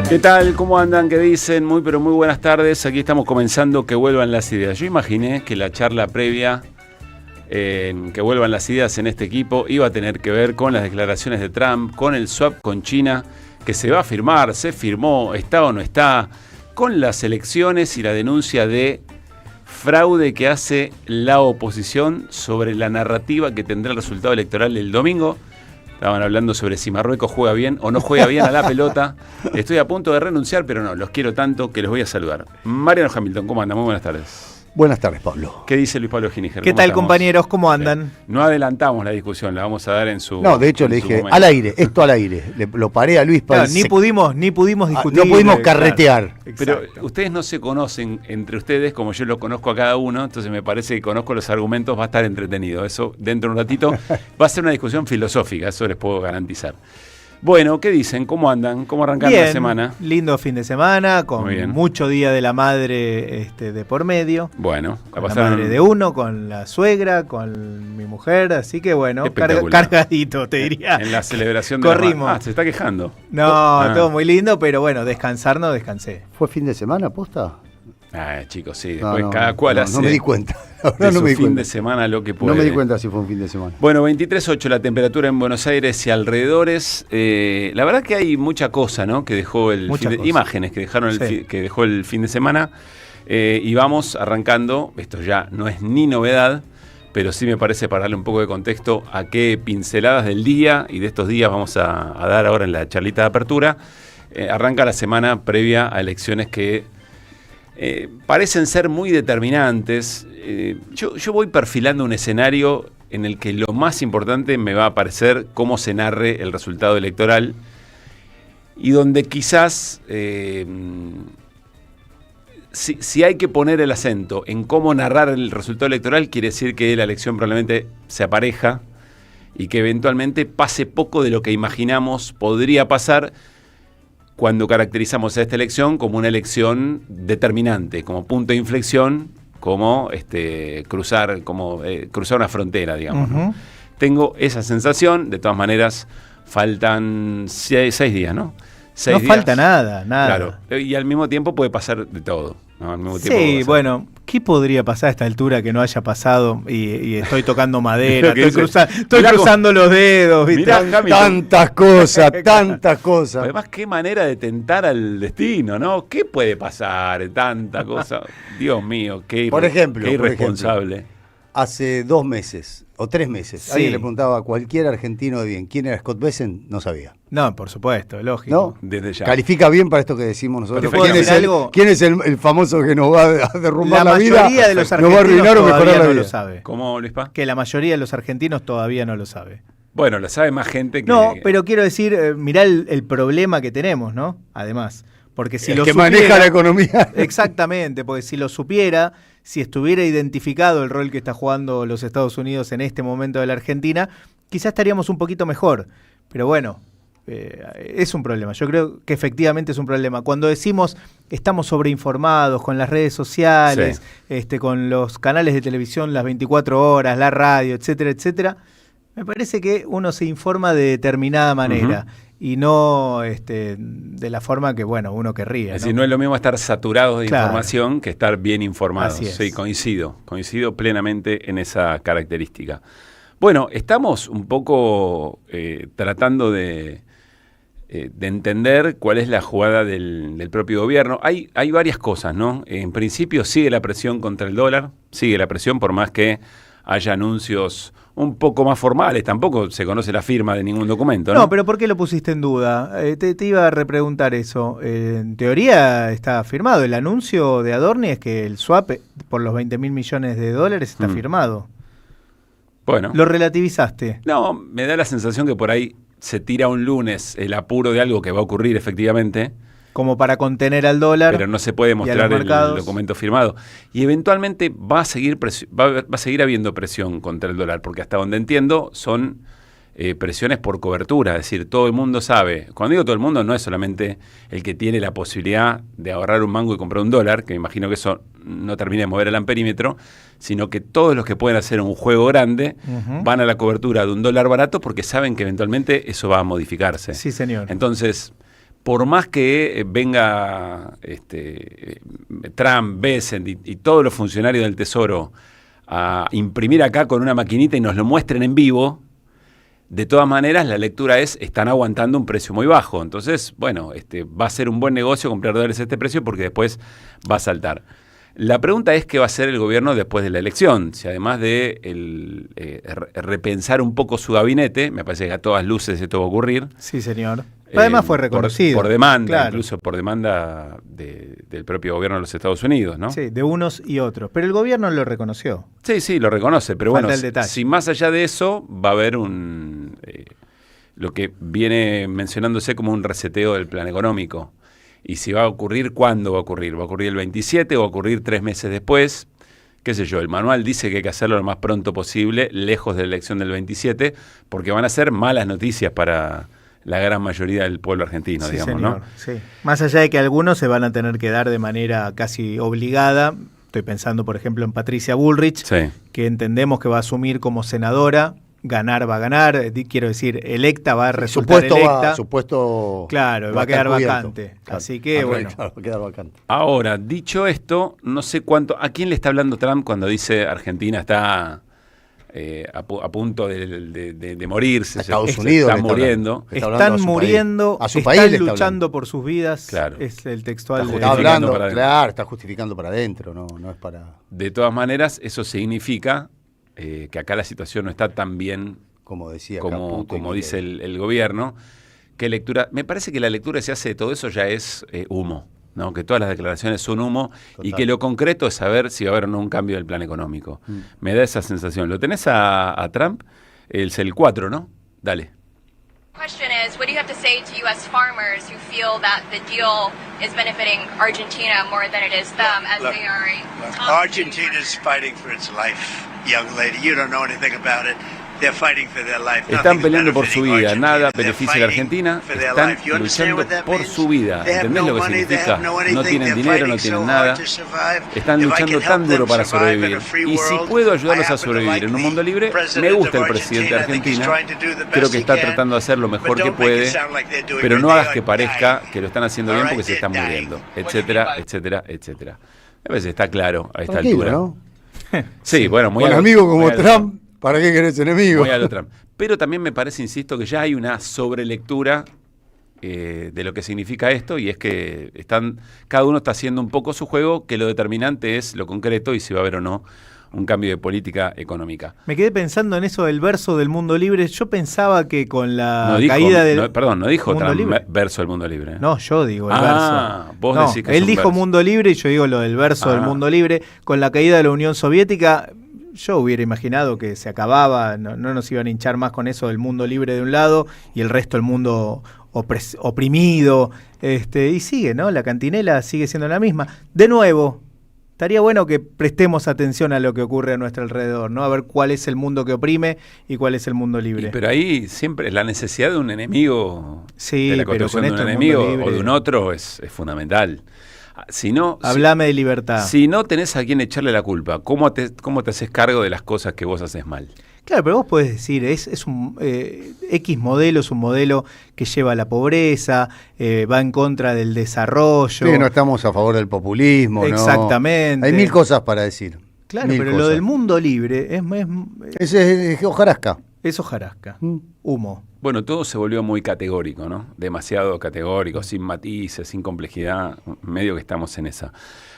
¿Qué tal? ¿Cómo andan? ¿Qué dicen? Muy pero muy buenas tardes. Aquí estamos comenzando Que Vuelvan las Ideas. Yo imaginé que la charla previa en Que Vuelvan las Ideas en este equipo iba a tener que ver con las declaraciones de Trump, con el swap con China, que se va a firmar, se firmó, está o no está, con las elecciones y la denuncia de fraude que hace la oposición sobre la narrativa que tendrá el resultado electoral el domingo. Estaban hablando sobre si Marruecos juega bien o no juega bien a la pelota. Estoy a punto de renunciar, pero no, los quiero tanto que los voy a saludar. Mariano Hamilton, ¿cómo anda? Muy buenas tardes. Buenas tardes, Pablo. ¿Qué dice Luis Pablo Giniger? ¿Qué tal, compañeros? ¿Cómo andan? No adelantamos la discusión, la vamos a dar en su... No, de hecho le dije, al aire, esto al aire. Lo paré a Luis para... Claro, ni pudimos discutir. No pudimos carretear. Claro. Pero ustedes no se conocen entre ustedes como yo lo conozco a cada uno, entonces me parece que conozco los argumentos, va a estar entretenido. Eso dentro de un ratito va a ser una discusión filosófica, eso les puedo garantizar. Bueno, ¿qué dicen? ¿Cómo andan? ¿Cómo arrancaron la semana? Lindo fin de semana, con mucho Día de la Madre de por medio. Bueno, con la madre de uno, con la suegra, con mi mujer, así que bueno, cargadito, te diría. En la celebración de corrimos. Se está quejando. No, todo muy lindo, pero bueno, descansar no descansé. ¿Fue fin de semana, posta? Chicos, sí, después cada cual hace. No me di cuenta. No me di fin de semana lo que puede. No me di cuenta si fue un fin de semana. Bueno, 23.8 la temperatura en Buenos Aires y alrededores. La verdad que hay mucha cosa, ¿no? Que dejó imágenes que dejaron que dejó el fin de semana. Y vamos arrancando. Esto ya no es ni novedad, pero sí me parece, para darle un poco de contexto, a qué pinceladas del día y de estos días vamos a dar ahora en la charlita de apertura. Arranca la semana previa a elecciones que parecen ser muy determinantes. Yo voy perfilando un escenario en el que lo más importante me va a parecer cómo se narre el resultado electoral y donde quizás si hay que poner el acento en cómo narrar el resultado electoral, quiere decir que la elección probablemente se apareja y que eventualmente pase poco de lo que imaginamos podría pasar cuando caracterizamos a esta elección como una elección determinante, como punto de inflexión, como cruzar una frontera, digamos. Uh-huh. ¿No? Tengo esa sensación, de todas maneras, faltan 6 días, ¿no? No falta nada. Claro, y al mismo tiempo puede pasar de todo, ¿no? Al mismo tiempo sí, bueno, ¿qué podría pasar a esta altura que no haya pasado? Y estoy tocando madera, estoy cruzando los dedos, ¿viste? Tantas cosas. Además, qué manera de tentar al destino, ¿no? ¿Qué puede pasar? Tanta cosa. Dios mío, qué irresponsable. Hace 2 meses o 3 meses, alguien le preguntaba a cualquier argentino de bien quién era Scott Bessent, no sabía. No, por supuesto, lógico. ¿No? Desde ya. Califica bien para esto que decimos nosotros. ¿Quién es el famoso que nos va a derrumbar la vida? La mayoría de los argentinos nos va a arruinar o mejorar la vida. No lo sabe. ¿Cómo, Luis Paz? Que la mayoría de los argentinos todavía no lo sabe. Bueno, lo sabe más gente que... No, pero quiero decir, mirá el problema que tenemos, ¿no? Además, porque si lo supiera, maneja la economía. Exactamente, porque si lo supiera, si estuviera identificado el rol que está jugando los Estados Unidos en este momento de la Argentina, quizás estaríamos un poquito mejor. Pero bueno, es un problema. Yo creo que efectivamente es un problema. Cuando decimos estamos sobreinformados con las redes sociales, con los canales de televisión las 24 horas, la radio, etcétera, etcétera, me parece que uno se informa de determinada manera. Uh-huh. Y no de la forma que, bueno, uno querría. Es decir, no es lo mismo estar saturados de claro. información que estar bien informados. Así es. Sí, coincido plenamente en esa característica. Bueno, estamos un poco tratando de entender cuál es la jugada del propio gobierno. Hay varias cosas, ¿no? En principio sigue la presión contra el dólar, sigue la presión por más que haya anuncios un poco más formales, tampoco se conoce la firma de ningún documento, ¿no? No, pero ¿por qué lo pusiste en duda? Te iba a repreguntar eso. En teoría está firmado. El anuncio de Adorni es que el swap por los 20.000 millones de dólares está firmado. Bueno. ¿Lo relativizaste? No, me da la sensación que por ahí se tira un lunes el apuro de algo que va a ocurrir efectivamente. Como para contener al dólar. Pero no se puede mostrar el documento firmado. Y eventualmente va a seguir habiendo presión contra el dólar, porque hasta donde entiendo son presiones por cobertura. Es decir, todo el mundo sabe. Cuando digo todo el mundo, no es solamente el que tiene la posibilidad de ahorrar un mango y comprar un dólar, que me imagino que eso no termina de mover el amperímetro, sino que todos los que pueden hacer un juego grande van a la cobertura de un dólar barato porque saben que eventualmente eso va a modificarse. Sí, señor. Entonces, por más que venga Trump, Bessent y todos los funcionarios del Tesoro a imprimir acá con una maquinita y nos lo muestren en vivo, de todas maneras la lectura es, están aguantando un precio muy bajo. Entonces, bueno, va a ser un buen negocio comprar dólares a este precio porque después va a saltar. La pregunta es qué va a hacer el gobierno después de la elección. Si además de repensar un poco su gabinete, me parece que a todas luces esto va a ocurrir. Sí, señor. Además fue reconocido. Por demanda, claro. Incluso por demanda del propio gobierno de los Estados Unidos, ¿no? Sí, de unos y otros. Pero el gobierno lo reconoció. Sí, lo reconoce. Pero falta bueno, el detalle. Si más allá de eso va a haber lo que viene mencionándose como un reseteo del plan económico. Y si va a ocurrir, ¿cuándo va a ocurrir? ¿Va a ocurrir el 27 o va a ocurrir 3 meses después? Qué sé yo, el manual dice que hay que hacerlo lo más pronto posible, lejos de la elección del 27, porque van a ser malas noticias para la gran mayoría del pueblo argentino, sí, digamos, señor, ¿no? Sí. Más allá de que algunos se van a tener que dar de manera casi obligada, estoy pensando, por ejemplo, en Patricia Bullrich, sí, que entendemos que va a asumir como senadora, ganar va a ganar, quiero decir, electa va a resultar electa. Supuesto claro, va a quedar vacante. Claro. Así que, bueno. Claro, va a quedar vacante. Ahora, dicho esto, no sé cuánto, ¿a quién le está hablando Trump cuando dice Argentina está a punto de morirse? Estados Unidos están muriendo. Están muriendo, a su país están luchando por sus vidas. Claro. Es el textual. Está hablando, claro, está justificando para adentro, no es para... De todas maneras, eso significa que acá la situación no está tan bien como decía, como dice el gobierno. ¿Qué lectura? Me parece que la lectura que se hace de todo eso ya es humo, ¿no? Que todas las declaraciones son humo. Total. Y que lo concreto es saber si va a haber o no un cambio del plan económico. Me da esa sensación. ¿Lo tenés a Trump? Es el 4, ¿no? Dale. Question is, what do you have to say to U.S. farmers who feel that the deal is benefiting Argentina more than it is them, as they are Argentina is fighting for its life, young lady. You don't know anything about it. They're fighting for their life. Están peleando por su vida, nada beneficia a la Argentina, están luchando por su vida. ¿Entendés lo que significa? No tienen dinero, no tienen nada, están luchando tan duro para sobrevivir. Y si puedo ayudarlos a sobrevivir en un mundo libre, me gusta el presidente de Argentina, creo que está tratando de hacer lo mejor que puede, pero no hagas que parezca que lo están haciendo bien porque se están muriendo, etcétera, etcétera, etcétera. A veces está claro a esta altura. ¿No? Sí, bueno, muy con amigos como Trump. ¿Para qué querés enemigos? Pero también me parece, insisto, que ya hay una sobrelectura de lo que significa esto, y es que cada uno está haciendo un poco su juego, que lo determinante es lo concreto y si va a haber o no un cambio de política económica. Me quedé pensando en eso del verso del mundo libre. Yo pensaba que con la caída del... no dijo verso del mundo libre. No, yo digo el verso. Vos decís que él es un dijo verso. Mundo libre y yo digo lo del verso del mundo libre. Con la caída de la Unión Soviética... Yo hubiera imaginado que se acababa, no nos iban a hinchar más con eso del mundo libre de un lado y el resto del mundo oprimido. Y sigue, ¿no? La cantinela sigue siendo la misma. De nuevo, estaría bueno que prestemos atención a lo que ocurre a nuestro alrededor, ¿no? A ver cuál es el mundo que oprime y cuál es el mundo libre. Pero ahí siempre la necesidad de un enemigo, sí, de la construcción de un enemigo o de un otro es fundamental. Hablame de libertad. Si no tenés a quién echarle la culpa, ¿cómo te haces cargo de las cosas que vos haces mal? Claro, pero vos podés decir, es un X modelo, es un modelo que lleva a la pobreza, va en contra del desarrollo. Sí, no estamos a favor del populismo. Exactamente. ¿no? Hay mil cosas para decir. Claro, pero lo del mundo libre es hojarasca. Es hojarasca, humo. Bueno, todo se volvió muy categórico, ¿no? Demasiado categórico, sin matices, sin complejidad, medio que estamos en esa.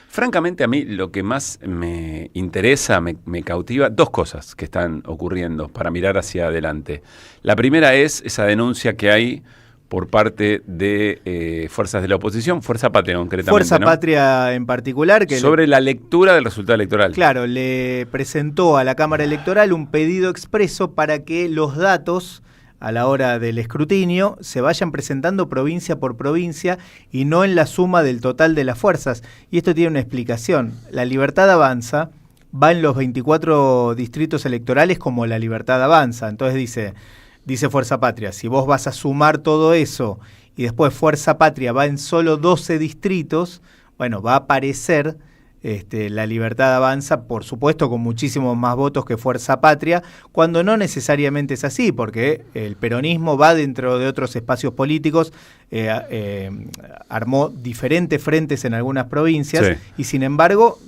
Francamente, a mí lo que más me interesa, me cautiva, dos cosas que están ocurriendo para mirar hacia adelante. La primera es esa denuncia que hay por parte de fuerzas de la oposición, Fuerza Patria concretamente. Fuerza Patria en particular. Sobre la lectura del resultado electoral. Claro, le presentó a la Cámara Electoral un pedido expreso para que los datos a la hora del escrutinio se vayan presentando provincia por provincia y no en la suma del total de las fuerzas. Y esto tiene una explicación. La Libertad Avanza va en los 24 distritos electorales como la Libertad Avanza. Entonces dice Fuerza Patria, si vos vas a sumar todo eso y después Fuerza Patria va en solo 12 distritos, bueno, va a aparecer La Libertad Avanza, por supuesto, con muchísimos más votos que Fuerza Patria, cuando no necesariamente es así, porque el peronismo va dentro de otros espacios políticos, armó diferentes frentes en algunas provincias, y sin embargo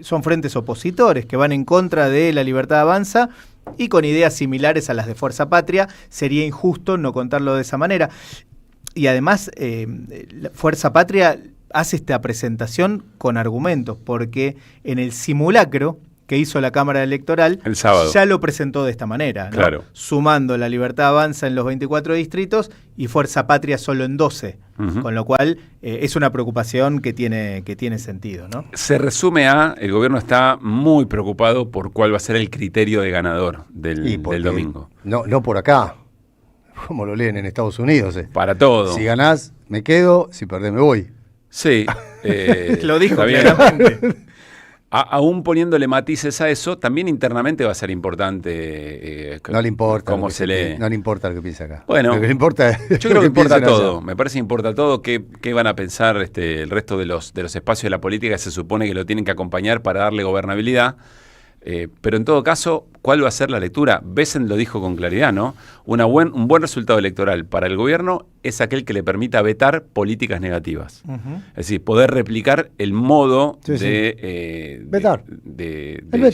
son frentes opositores que van en contra de La Libertad Avanza y con ideas similares a las de Fuerza Patria. Sería injusto no contarlo de esa manera. Y además, Fuerza Patria hace esta presentación con argumentos, porque en el simulacro que hizo la Cámara Electoral el sábado ya lo presentó de esta manera, ¿no? Claro. Sumando La Libertad Avanza en los 24 distritos y Fuerza Patria solo en 12, con lo cual es una preocupación que tiene sentido, ¿no? Se resume a, el gobierno está muy preocupado por cuál va a ser el criterio de ganador del domingo. No por acá, como lo leen en Estados Unidos. Para todo. Si ganás, me quedo, si perdés, me voy. Sí. Lo dijo claramente. Aún poniéndole matices a eso, también internamente va a ser importante no le importa cómo se lee. No le importa lo que piensa acá. Bueno, lo que le importa yo creo que importa todo. Me parece que importa todo. ¿Qué van a pensar el resto de los espacios de la política que se supone que lo tienen que acompañar para darle gobernabilidad? Pero en todo caso, ¿cuál va a ser la lectura? Bessent lo dijo con claridad, ¿no? Un buen resultado electoral para el gobierno es aquel que le permita vetar políticas negativas. Es decir, poder replicar el modo de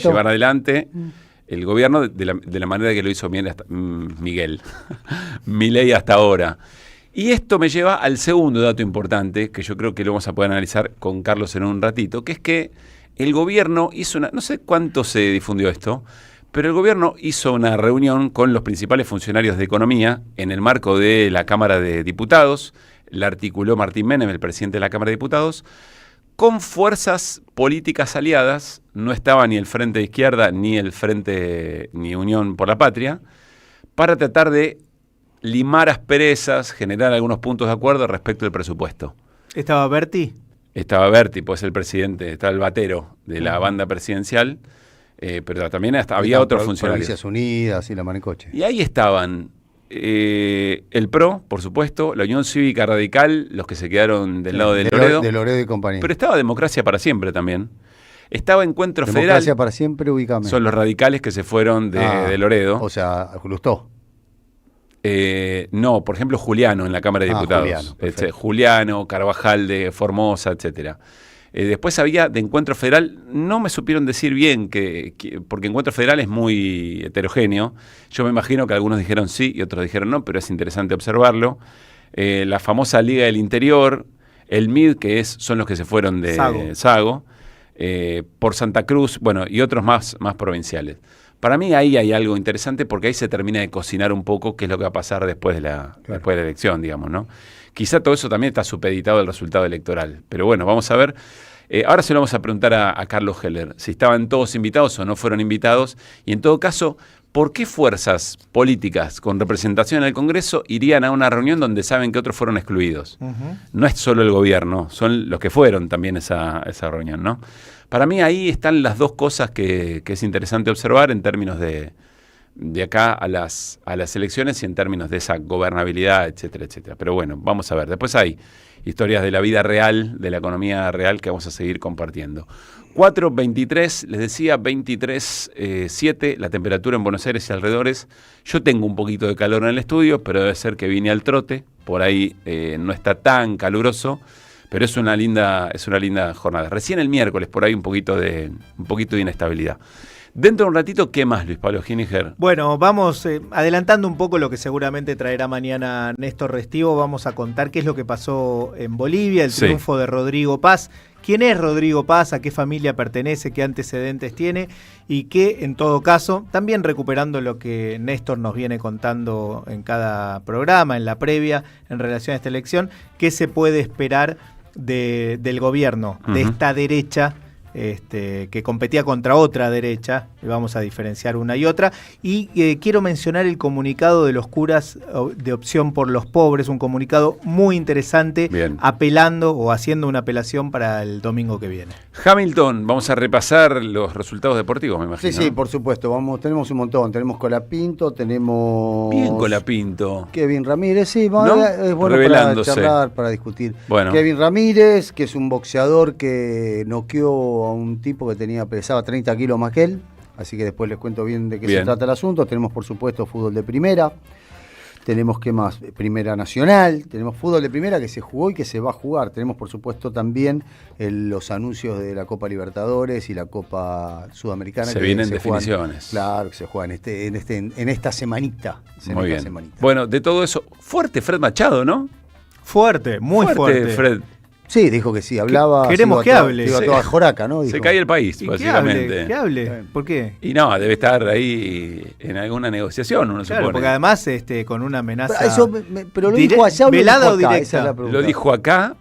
llevar adelante el gobierno de la manera que lo hizo Milei hasta ahora. Y esto me lleva al segundo dato importante, que yo creo que lo vamos a poder analizar con Carlos en un ratito, que es que el gobierno hizo no sé cuánto se difundió esto, pero el gobierno hizo una reunión con los principales funcionarios de economía en el marco de la Cámara de Diputados, la articuló Martín Menem, el presidente de la Cámara de Diputados, con fuerzas políticas aliadas. No estaba ni el Frente de Izquierda ni ni Unión por la Patria, para tratar de limar asperezas, generar algunos puntos de acuerdo respecto del presupuesto. ¿Estaba Berti? Estaba Berti, pues el presidente, estaba el batero de la banda presidencial, pero también había otros funcionarios. Provincias Unidas y la Manicoche. Y ahí estaban el PRO, por supuesto, la Unión Cívica Radical, los que se quedaron del lado de Loredo. De Loredo y compañía. Pero estaba Democracia para Siempre también. Estaba Encuentro Federal. Democracia para Siempre, ubícame. Son los radicales que se fueron de Loredo. O sea, Lustó. No, por ejemplo, Juliano en la Cámara de Diputados. Juliano, Carvajal de Formosa, etcétera. Después había de Encuentro Federal, no me supieron decir bien, porque Encuentro Federal es muy heterogéneo. Yo me imagino que algunos dijeron sí y otros dijeron no, pero es interesante observarlo. La famosa Liga del Interior, el MID, son los que se fueron de Sago, por Santa Cruz, bueno, y otros más provinciales. Para mí ahí hay algo interesante, porque ahí se termina de cocinar un poco qué es lo que va a pasar después de la elección, digamos, ¿no? Quizá todo eso también está supeditado al resultado electoral. Pero bueno, vamos a ver. Ahora se lo vamos a preguntar a Carlos Heller, si estaban todos invitados o no fueron invitados. Y en todo caso, ¿por qué fuerzas políticas con representación en el Congreso irían a una reunión donde saben que otros fueron excluidos? No es solo el gobierno, son los que fueron también a esa reunión, ¿no? Para mí ahí están las dos cosas que es interesante observar en términos de acá a las elecciones y en términos de esa gobernabilidad, etcétera, etcétera. Pero bueno, vamos a ver. Después hay historias de la vida real, de la economía real, que vamos a seguir compartiendo. 4:23, les decía, 23.7, la temperatura en Buenos Aires y alrededores. Yo tengo un poquito de calor en el estudio, pero debe ser que vine al trote. Por ahí no está tan caluroso. Pero es una linda jornada. Recién el miércoles, por ahí un poquito de inestabilidad. Dentro de un ratito, ¿qué más, Luis Pablo Gininger? Bueno, vamos adelantando un poco lo que seguramente traerá mañana Néstor Restivo. Vamos a contar qué es lo que pasó en Bolivia, el triunfo de Rodrigo Paz. ¿Quién es Rodrigo Paz? ¿A qué familia pertenece? ¿Qué antecedentes tiene? Y que, en todo caso, también recuperando lo que Néstor nos viene contando en cada programa, en la previa, en relación a esta elección, ¿qué se puede esperar del gobierno, de esta derecha que competía contra otra derecha, vamos a diferenciar una y otra. Y quiero mencionar el comunicado de los curas de Opción por los Pobres, un comunicado muy interesante, apelando o haciendo una apelación para el domingo que viene. Hamilton, vamos a repasar los resultados deportivos, me imagino. Sí, por supuesto. Tenemos un montón. Tenemos Colapinto, tenemos... Bien Colapinto. Kevin Ramírez, sí. ¿No? Es bueno Revelándose. para charlar, para discutir. Bueno. Kevin Ramírez, que es un boxeador que noqueó a un tipo que pesaba 30 kilos más que él. Así que después les cuento bien de qué se trata el asunto. Tenemos, por supuesto, fútbol de primera. Tenemos, ¿qué más? Primera Nacional. Tenemos fútbol de primera que se jugó y que se va a jugar. Tenemos, por supuesto, también los anuncios de la Copa Libertadores y la Copa Sudamericana. Se vienen definiciones. Claro, que se juegan en esta semanita. Muy bien. Bueno, de todo eso, fuerte Fred Machado, ¿no? Fuerte, muy fuerte. Fred. Sí, dijo que sí, hablaba. Queremos que hable. Iba toda joraca, ¿no? Dijo. Se cae el país, básicamente. Que hable. ¿Por qué? Y no, debe estar ahí en alguna negociación, uno supone. Porque además con una amenaza. Pero lo dijo allá o lo velada dijo o acá, directa. Lo dijo acá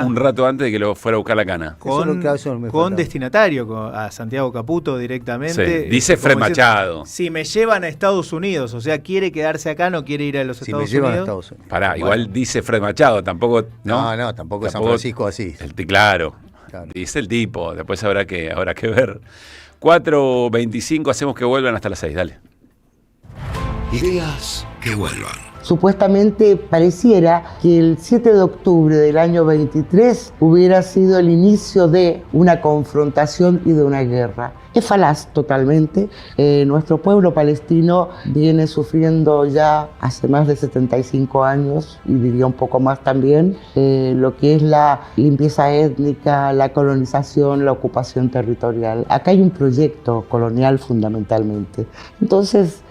un rato antes de que lo fuera a buscar la cana. Con destinatario, a Santiago Caputo directamente. Sí, dice Fred Machado. Si me llevan a Estados Unidos, o sea, quiere quedarse acá, no quiere ir a los Estados Unidos. Si me llevan a Estados Unidos. Pará, igual dice Fred Machado, tampoco. No, tampoco es San Francisco así. Claro, dice el tipo, después habrá que ver. 4:25, hacemos que vuelvan hasta las 6, dale. Ideas que vuelvan. Supuestamente pareciera que el 7 de octubre del año 23 hubiera sido el inicio de una confrontación y de una guerra. Es falaz totalmente. Nuestro pueblo palestino viene sufriendo ya hace más de 75 años, y diría un poco más también, lo que es la limpieza étnica, la colonización, la ocupación territorial. Acá hay un proyecto colonial fundamentalmente. Entonces,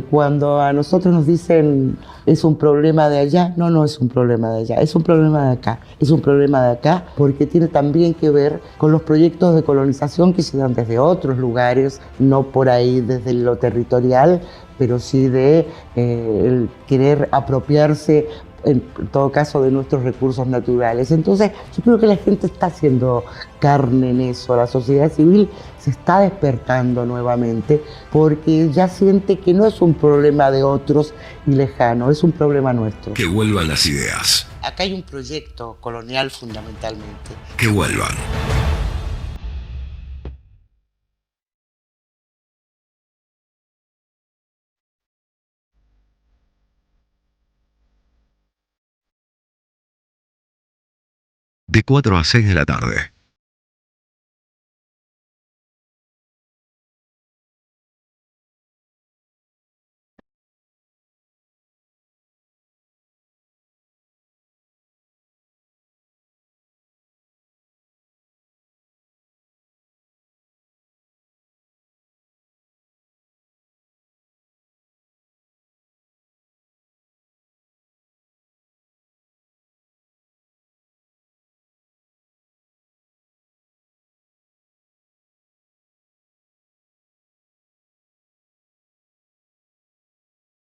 cuando a nosotros nos dicen es un problema de allá, no es un problema de allá, es un problema de acá. Es un problema de acá porque tiene también que ver con los proyectos de colonización que se dan desde otros lugares, no por ahí desde lo territorial, pero sí de el querer apropiarse en todo caso de nuestros recursos naturales. Entonces yo creo que la gente está haciendo carne en eso, la sociedad civil se está despertando nuevamente porque ya siente que no es un problema de otros y lejano, es un problema nuestro. Que vuelvan las ideas. Acá hay un proyecto colonial fundamentalmente. Que vuelvan. De 4 a 6 de la tarde.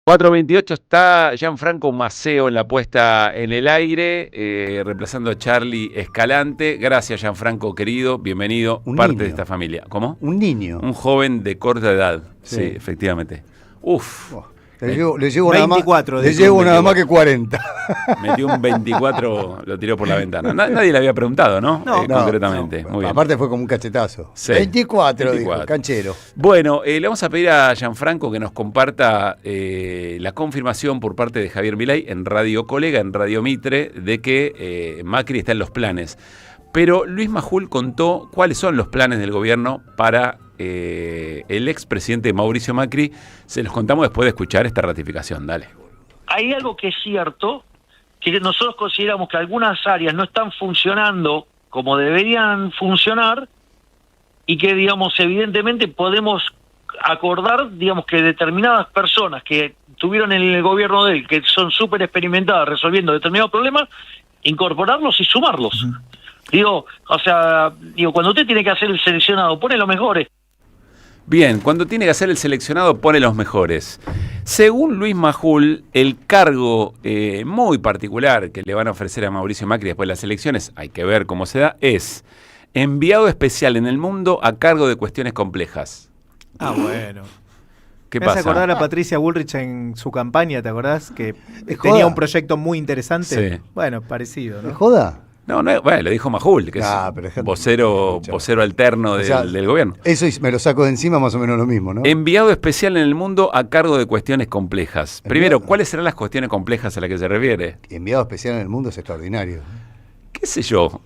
.428 está Gianfranco Maceo en la puesta en el aire, reemplazando a Charlie Escalante. Gracias, Gianfranco, querido, bienvenido, parte de esta familia. ¿Cómo? Un niño. Un joven de corta edad, sí efectivamente. Uf. Le llevo nada más que 40. Metió un 24, lo tiró por la ventana. Nadie le había preguntado, ¿no? Concretamente. No. Muy bien. Aparte fue como un cachetazo. Sí. 24, dijo, canchero. Bueno, le vamos a pedir a Gianfranco que nos comparta la confirmación por parte de Javier Milei en Radio Colega, en Radio Mitre, de que Macri está en los planes. Pero Luis Majul contó cuáles son los planes del gobierno para el expresidente Mauricio Macri. Se los contamos después de escuchar esta ratificación. Dale. Hay algo que es cierto, que nosotros consideramos que algunas áreas no están funcionando como deberían funcionar y que, digamos, evidentemente podemos acordar, digamos, que determinadas personas que tuvieron en el gobierno de él, que son súper experimentadas resolviendo determinados problemas, incorporarlos y sumarlos. Uh-huh. Digo, cuando usted tiene que hacer el seleccionado, pone los mejores. Bien, cuando tiene que hacer el seleccionado, pone los mejores. Según Luis Majul, el cargo muy particular que le van a ofrecer a Mauricio Macri después de las elecciones, hay que ver cómo se da, es enviado especial en el mundo a cargo de cuestiones complejas. Ah, bueno. ¿Qué Me hace pasa? acordar a Patricia Bullrich en su campaña, ¿te acordás? Que tenía joda? un proyecto muy interesante. Sí. Bueno, parecido, ¿Me ¿no? joda? No, bueno, lo dijo Majul, que pero es dejate- vocero alterno del gobierno. Eso me lo saco de encima más o menos lo mismo, ¿no? Enviado especial en el mundo a cargo de cuestiones complejas. Primero, ¿cuáles serán las cuestiones complejas a las que se refiere? Enviado especial en el mundo es extraordinario. ¿Qué sé yo?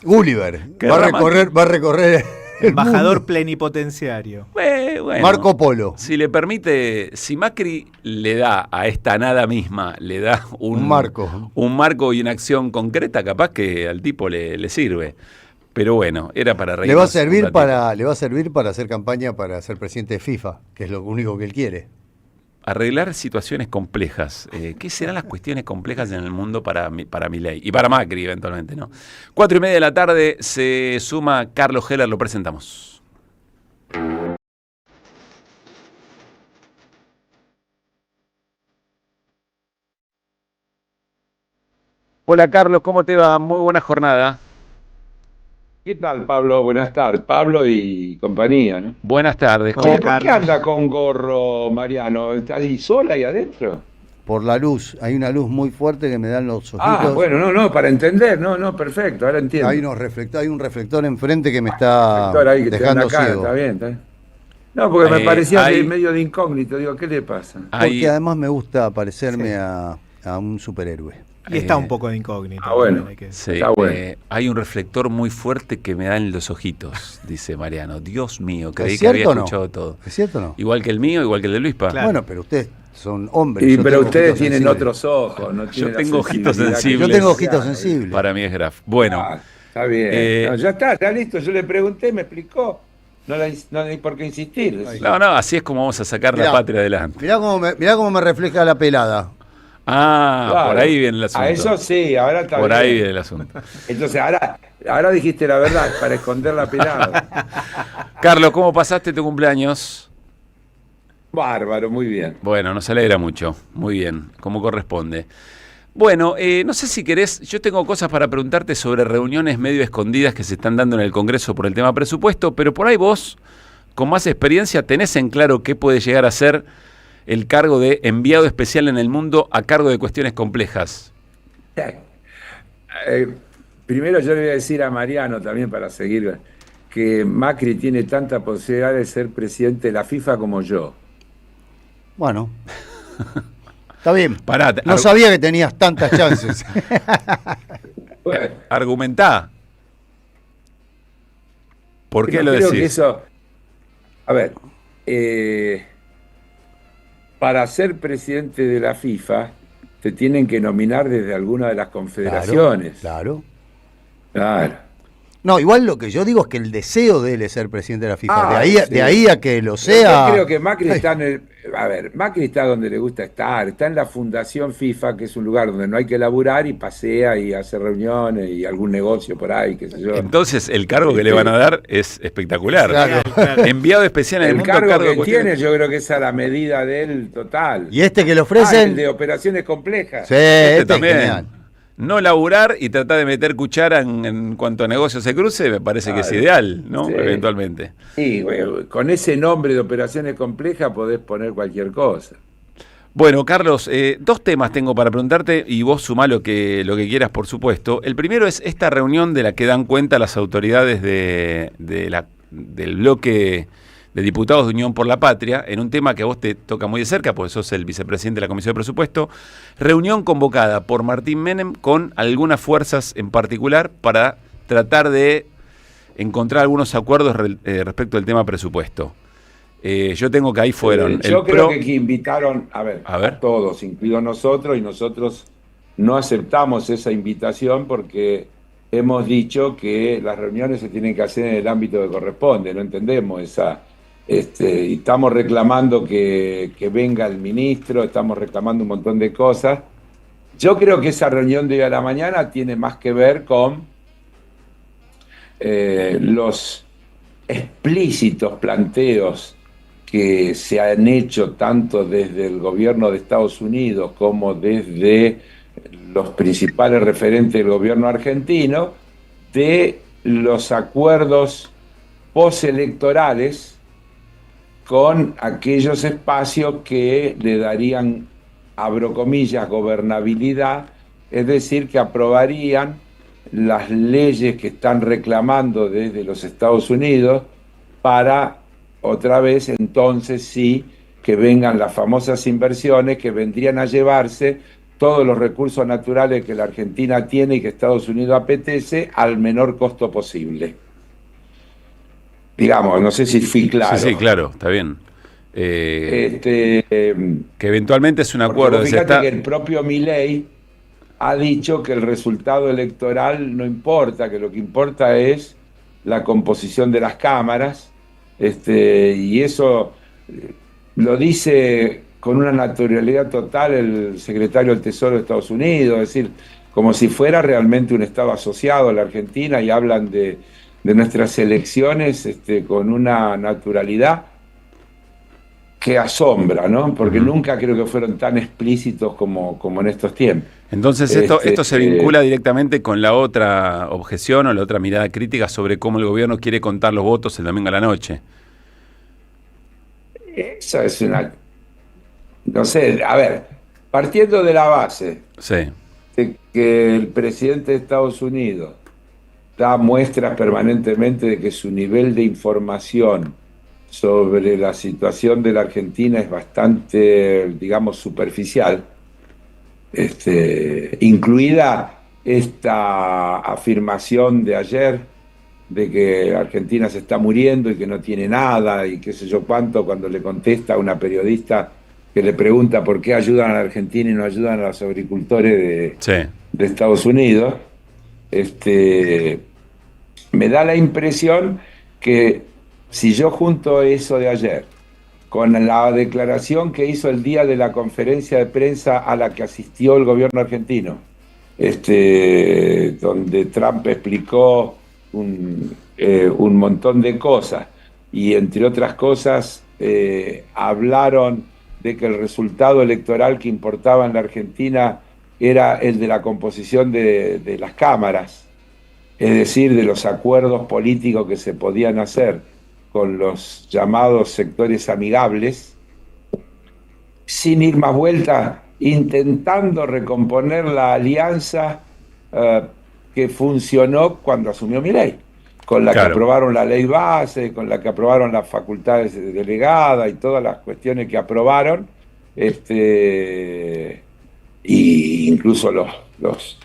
Gulliver ¿Qué va rama? a recorrer el Embajador mundo. plenipotenciario. Bueno, Marco Polo. Si le permite, si Macri le da a esta nada misma, le da un marco y una acción concreta, capaz que al tipo le sirve. Pero bueno, era para reírnos. Le va a servir para hacer campaña para ser presidente de FIFA, que es lo único que él quiere. Arreglar situaciones complejas. ¿Qué serán las cuestiones complejas en el mundo para Milei? Y para Macri, eventualmente, ¿no? 4:30 de la tarde se suma Carlos Heller, lo presentamos. Hola Carlos, ¿cómo te va? Muy buena jornada. ¿Qué tal, Pablo? Buenas tardes. Pablo y compañía, ¿no? Buenas tardes. ¿Por qué anda con gorro, Mariano? ¿Estás ahí sola ahí adentro? Por la luz, hay una luz muy fuerte que me dan los ojitos. Bueno, no, para entender, no, perfecto, ahora entiendo. Hay un reflector enfrente que me está Ahí que dejando te da en la cara, ciego. está bien. No, porque me parecía medio de incógnito, digo, ¿qué le pasa? Porque además me gusta parecerme a un superhéroe. Y está un poco de incógnito. Bueno, Sí, está bueno. hay un reflector muy fuerte que me da en los ojitos, dice Mariano. Dios mío, creí ¿Es que había cierto o no? escuchado todo. ¿Es cierto o no? Igual que el mío, igual que el de Luispa. Claro. Bueno, pero ustedes son hombres. Sí, yo pero tengo ustedes ojitos tienen sensibles. otros ojos. No Yo tienen la tengo ojitos sensibilidad que sensibles. Yo tengo ojitos sensibles. Para mí es Graf. Bueno, Está bien. No, ya está listo. Yo le pregunté, me explicó. No hay por qué insistir. no, así es como vamos a sacar la Mirá. patria adelante. Mirá cómo me refleja la pelada. Claro, por ahí viene el asunto. A eso sí, ahora está Por bien. ahí viene el asunto. Entonces, ahora dijiste la verdad, para esconder la pelada. Carlos, ¿cómo pasaste tu cumpleaños? Bárbaro, muy bien. Bueno, nos alegra mucho. Muy bien, como corresponde. Bueno, no sé si querés, yo tengo cosas para preguntarte sobre reuniones medio escondidas que se están dando en el Congreso por el tema presupuesto, pero por ahí vos, con más experiencia, tenés en claro qué puede llegar a ser el cargo de enviado especial en el mundo a cargo de cuestiones complejas. Primero yo le voy a decir a Mariano también para seguir que Macri tiene tanta posibilidad de ser presidente de la FIFA como yo. Bueno. Está bien. Pará, No sabía que tenías tantas chances. Bueno, Argumentá. ¿Por qué yo lo creo decís? que eso, a ver, para ser presidente de la FIFA te tienen que nominar desde alguna de las confederaciones. Claro. Claro. No, igual lo que yo digo es que el deseo de él es ser presidente de la FIFA. Sí. De ahí a que lo sea. Yo creo que Macri está Macri está donde le gusta estar, está en la Fundación FIFA, que es un lugar donde no hay que laburar y pasea y hace reuniones y algún negocio por ahí, qué sé yo. Entonces, el cargo que le van a dar es espectacular. Claro. Enviado especial en el El mundo. cargo de que cuestiones- tiene, yo creo que es a la medida de él total. Y este que le ofrecen. El de operaciones complejas. Sí, Este este también. es genial. No laburar y tratar de meter cuchara en cuanto a negocio se cruce, me parece que es ideal, ¿no? Sí. Eventualmente. Sí, güey, con ese nombre de operaciones complejas podés poner cualquier cosa. Bueno, Carlos, dos temas tengo para preguntarte y vos sumá lo que quieras, por supuesto. El primero es esta reunión de la que dan cuenta las autoridades del bloque de diputados de Unión por la Patria, en un tema que a vos te toca muy de cerca, porque sos el vicepresidente de la Comisión de Presupuesto. Reunión convocada por Martín Menem con algunas fuerzas en particular para tratar de encontrar algunos acuerdos respecto del tema presupuesto. Yo tengo que ahí fueron. Yo creo que invitaron, a ver, a todos, incluidos nosotros, y nosotros no aceptamos esa invitación porque hemos dicho que las reuniones se tienen que hacer en el ámbito que corresponde, no entendemos esa. Y estamos reclamando que venga el ministro, estamos reclamando un montón de cosas. Yo creo que esa reunión de hoy a la mañana tiene más que ver con los explícitos planteos que se han hecho tanto desde el gobierno de Estados Unidos como desde los principales referentes del gobierno argentino de los acuerdos postelectorales con aquellos espacios que le darían, abro comillas, gobernabilidad, es decir, que aprobarían las leyes que están reclamando desde los Estados Unidos para, otra vez, entonces sí, que vengan las famosas inversiones que vendrían a llevarse todos los recursos naturales que la Argentina tiene y que Estados Unidos apetece al menor costo posible. Digamos, no sé si fui claro. Sí, claro, está bien. Que eventualmente es un acuerdo. Fíjate que el propio Milei ha dicho que el resultado electoral no importa, que lo que importa es la composición de las cámaras, y eso lo dice con una naturalidad total el secretario del Tesoro de Estados Unidos, es decir, como si fuera realmente un Estado asociado a la Argentina, y hablan de nuestras elecciones con una naturalidad que asombra, ¿no? Porque nunca creo que fueron tan explícitos como en estos tiempos. Entonces esto se vincula directamente con la otra objeción o la otra mirada crítica sobre cómo el gobierno quiere contar los votos el domingo a la noche. Esa es una... No sé, a ver, partiendo de la base de que el presidente de Estados Unidos da muestras permanentemente de que su nivel de información sobre la situación de la Argentina es bastante, digamos, superficial, incluida esta afirmación de ayer de que Argentina se está muriendo y que no tiene nada y qué sé yo cuánto, cuando le contesta a una periodista que le pregunta por qué ayudan a la Argentina y no ayudan a los agricultores de Estados Unidos. Me da la impresión que si yo junto eso de ayer con la declaración que hizo el día de la conferencia de prensa a la que asistió el gobierno argentino, donde Trump explicó un montón de cosas y entre otras cosas hablaron de que el resultado electoral que importaba en la Argentina era el de la composición de las cámaras, es decir, de los acuerdos políticos que se podían hacer con los llamados sectores amigables, sin ir más vuelta, intentando recomponer la alianza que funcionó cuando asumió Milei, con la que aprobaron la ley base, con la que aprobaron las facultades delegadas y todas las cuestiones que aprobaron, y incluso los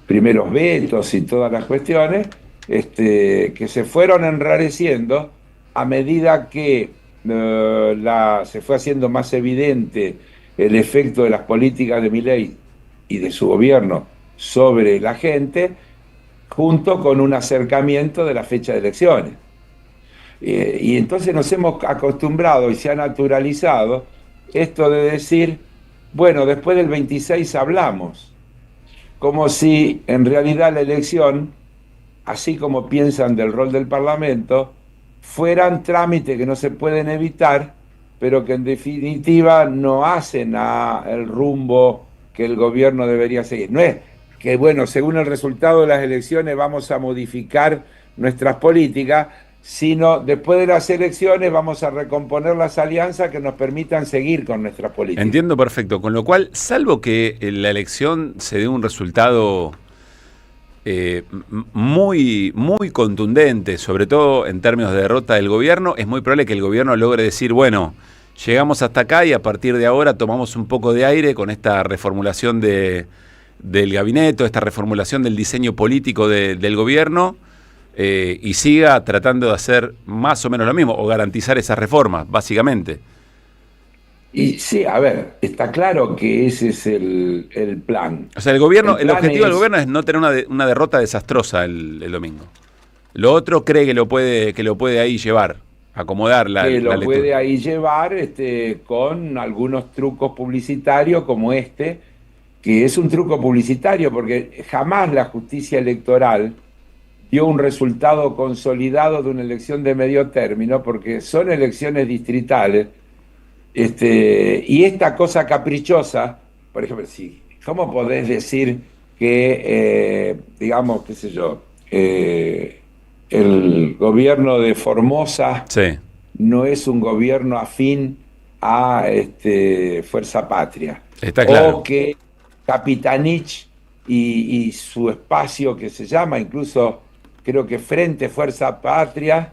primeros vetos y todas las cuestiones, que se fueron enrareciendo a medida que se fue haciendo más evidente el efecto de las políticas de Milei y de su gobierno sobre la gente, junto con un acercamiento de la fecha de elecciones. Y entonces nos hemos acostumbrado y se ha naturalizado esto de decir, bueno, después del 26 hablamos, como si en realidad la elección, así como piensan del rol del Parlamento, fueran trámites que no se pueden evitar, pero que en definitiva no hacen el rumbo que el gobierno debería seguir. No es que, bueno, según el resultado de las elecciones vamos a modificar nuestras políticas, sino después de las elecciones vamos a recomponer las alianzas que nos permitan seguir con nuestras políticas. Entiendo perfecto, con lo cual, salvo que la elección se dé un resultado muy contundente, sobre todo en términos de derrota del gobierno, es muy probable que el gobierno logre decir, bueno, llegamos hasta acá y a partir de ahora tomamos un poco de aire con esta reformulación del gabinete, esta reformulación del diseño político del gobierno, y siga tratando de hacer más o menos lo mismo, o garantizar esas reformas, básicamente. Y sí, a ver, está claro que ese es el plan. O sea, el objetivo del gobierno es no tener una derrota desastrosa el domingo. Lo otro cree que lo puede ahí llevar, acomodar la lectura. Puede ahí llevar con algunos trucos publicitarios como que es un truco publicitario, porque jamás la justicia electoral dio un resultado consolidado de una elección de medio término, porque son elecciones distritales. Y esta cosa caprichosa, por ejemplo, ¿cómo podés decir que, digamos, qué sé yo, el gobierno de Formosa no es un gobierno afín a Fuerza Patria. Está claro. O que Capitanich y su espacio que se llama incluso, creo que Frente Fuerza Patria,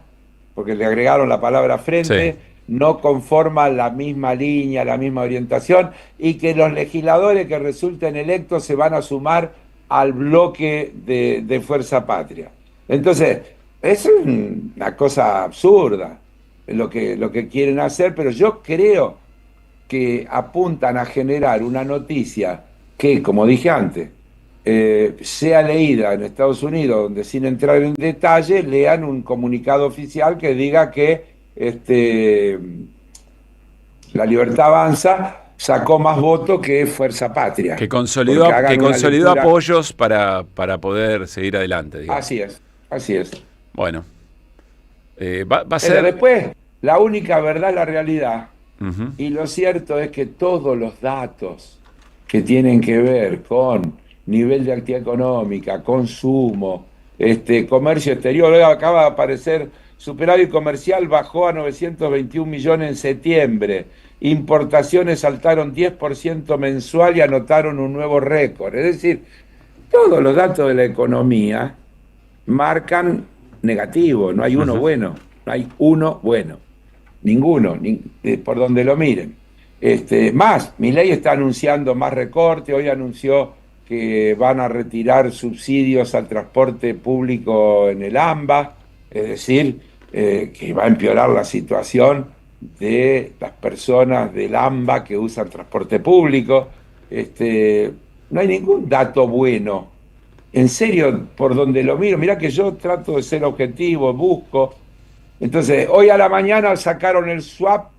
porque le agregaron la palabra frente, no conforman la misma línea, la misma orientación, y que los legisladores que resulten electos se van a sumar al bloque de Fuerza Patria. Entonces, es una cosa absurda lo que quieren hacer, pero yo creo que apuntan a generar una noticia que, como dije antes, sea leída en Estados Unidos, donde sin entrar en detalle, lean un comunicado oficial que diga que La Libertad Avanza sacó más votos que Fuerza Patria. Que consolidó apoyos para poder seguir adelante, digamos. Así es. Bueno, va a ser... Pero después, la única verdad, la realidad. Y lo cierto es que todos los datos que tienen que ver con nivel de actividad económica, consumo, comercio exterior, acaba de aparecer, superávit comercial bajó a 921 millones en septiembre, importaciones saltaron 10% mensual y anotaron un nuevo récord. Es decir, todos los datos de la economía marcan negativo, no hay uno bueno, ninguno, por donde lo miren. Más, Milei está anunciando más recorte, hoy anunció que van a retirar subsidios al transporte público en el AMBA, es decir, que va a empeorar la situación de las personas del AMBA que usan transporte público. No hay ningún dato bueno. En serio, por donde lo miro, mirá que yo trato de ser objetivo, busco. Entonces, hoy a la mañana sacaron el swap,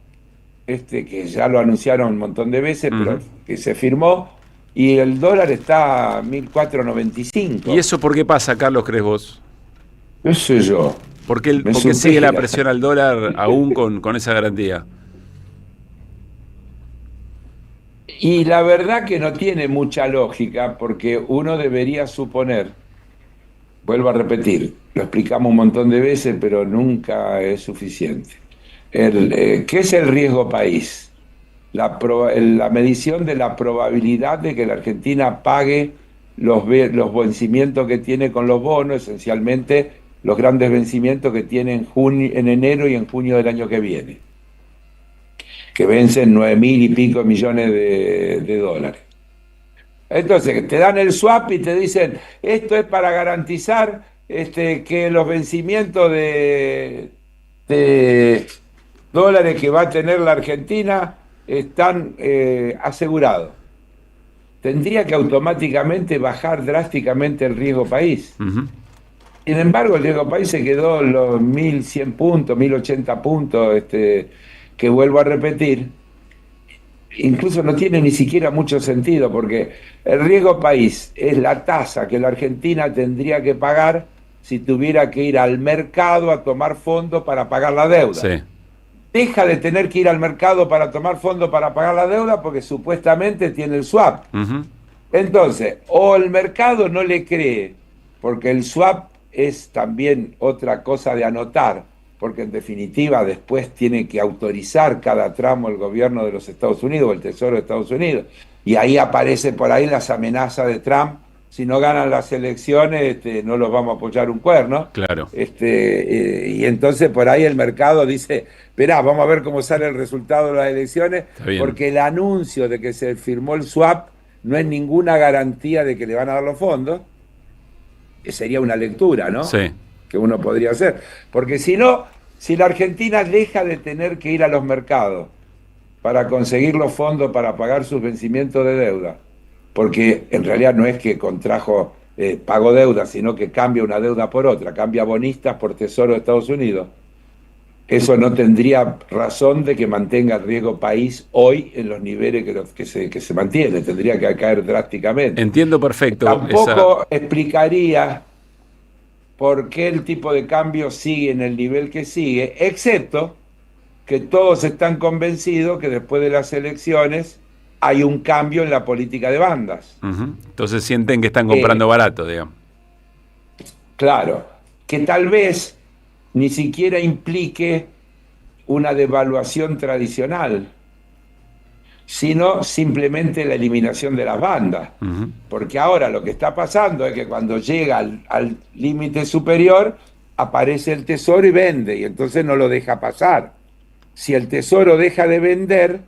que ya lo anunciaron un montón de veces, pero que se firmó, y el dólar está a 1.495. ¿Y eso por qué pasa, Carlos, crees vos? No sé yo. ¿Por qué sigue la presión al dólar aún con esa garantía? Y la verdad que no tiene mucha lógica, porque uno debería suponer, vuelvo a repetir, lo explicamos un montón de veces, pero nunca es suficiente. ¿Qué es el riesgo país? La medición de la probabilidad de que la Argentina pague los vencimientos que tiene con los bonos, esencialmente los grandes vencimientos que tiene en enero y en junio del año que viene, que vencen 9.000 y pico millones de dólares. Entonces, te dan el swap y te dicen, esto es para garantizar que los vencimientos de dólares que va a tener la Argentina están asegurados. Tendría que automáticamente bajar drásticamente el riesgo país. Sin embargo, el riesgo país se quedó en los 1.100 puntos, 1.080 puntos, que vuelvo a repetir, incluso no tiene ni siquiera mucho sentido, porque el riesgo país es la tasa que la Argentina tendría que pagar si tuviera que ir al mercado a tomar fondos para pagar la deuda. Sí. Deja de tener que ir al mercado para tomar fondos para pagar la deuda porque supuestamente tiene el swap. Entonces, o el mercado no le cree, porque el swap es también otra cosa de anotar, porque en definitiva después tiene que autorizar cada tramo el gobierno de los Estados Unidos o el Tesoro de Estados Unidos, y ahí aparecen por ahí las amenazas de Trump: si no ganan las elecciones, no los vamos a apoyar un cuerno. Claro. Y entonces por ahí el mercado dice, esperá, vamos a ver cómo sale el resultado de las elecciones, porque el anuncio de que se firmó el swap no es ninguna garantía de que le van a dar los fondos. Que sería una lectura, ¿no? Sí. Que uno podría hacer. Porque si no, si la Argentina deja de tener que ir a los mercados para conseguir los fondos para pagar sus vencimientos de deuda, porque en realidad no es que contrajo, pagó deuda, sino que cambia una deuda por otra, cambia bonistas por Tesoro de Estados Unidos, eso no tendría razón de que mantenga el riesgo país hoy en los niveles que se mantiene, tendría que caer drásticamente. Entiendo perfecto. Tampoco explicaría por qué el tipo de cambio sigue en el nivel que sigue, excepto que todos están convencidos que después de las elecciones hay un cambio en la política de bandas. Entonces sienten que están comprando barato, digamos. Claro, que tal vez ni siquiera implique una devaluación tradicional, sino simplemente la eliminación de las bandas. Porque ahora lo que está pasando es que cuando llega al límite superior, aparece el Tesoro y vende, y entonces no lo deja pasar. Si el Tesoro deja de vender,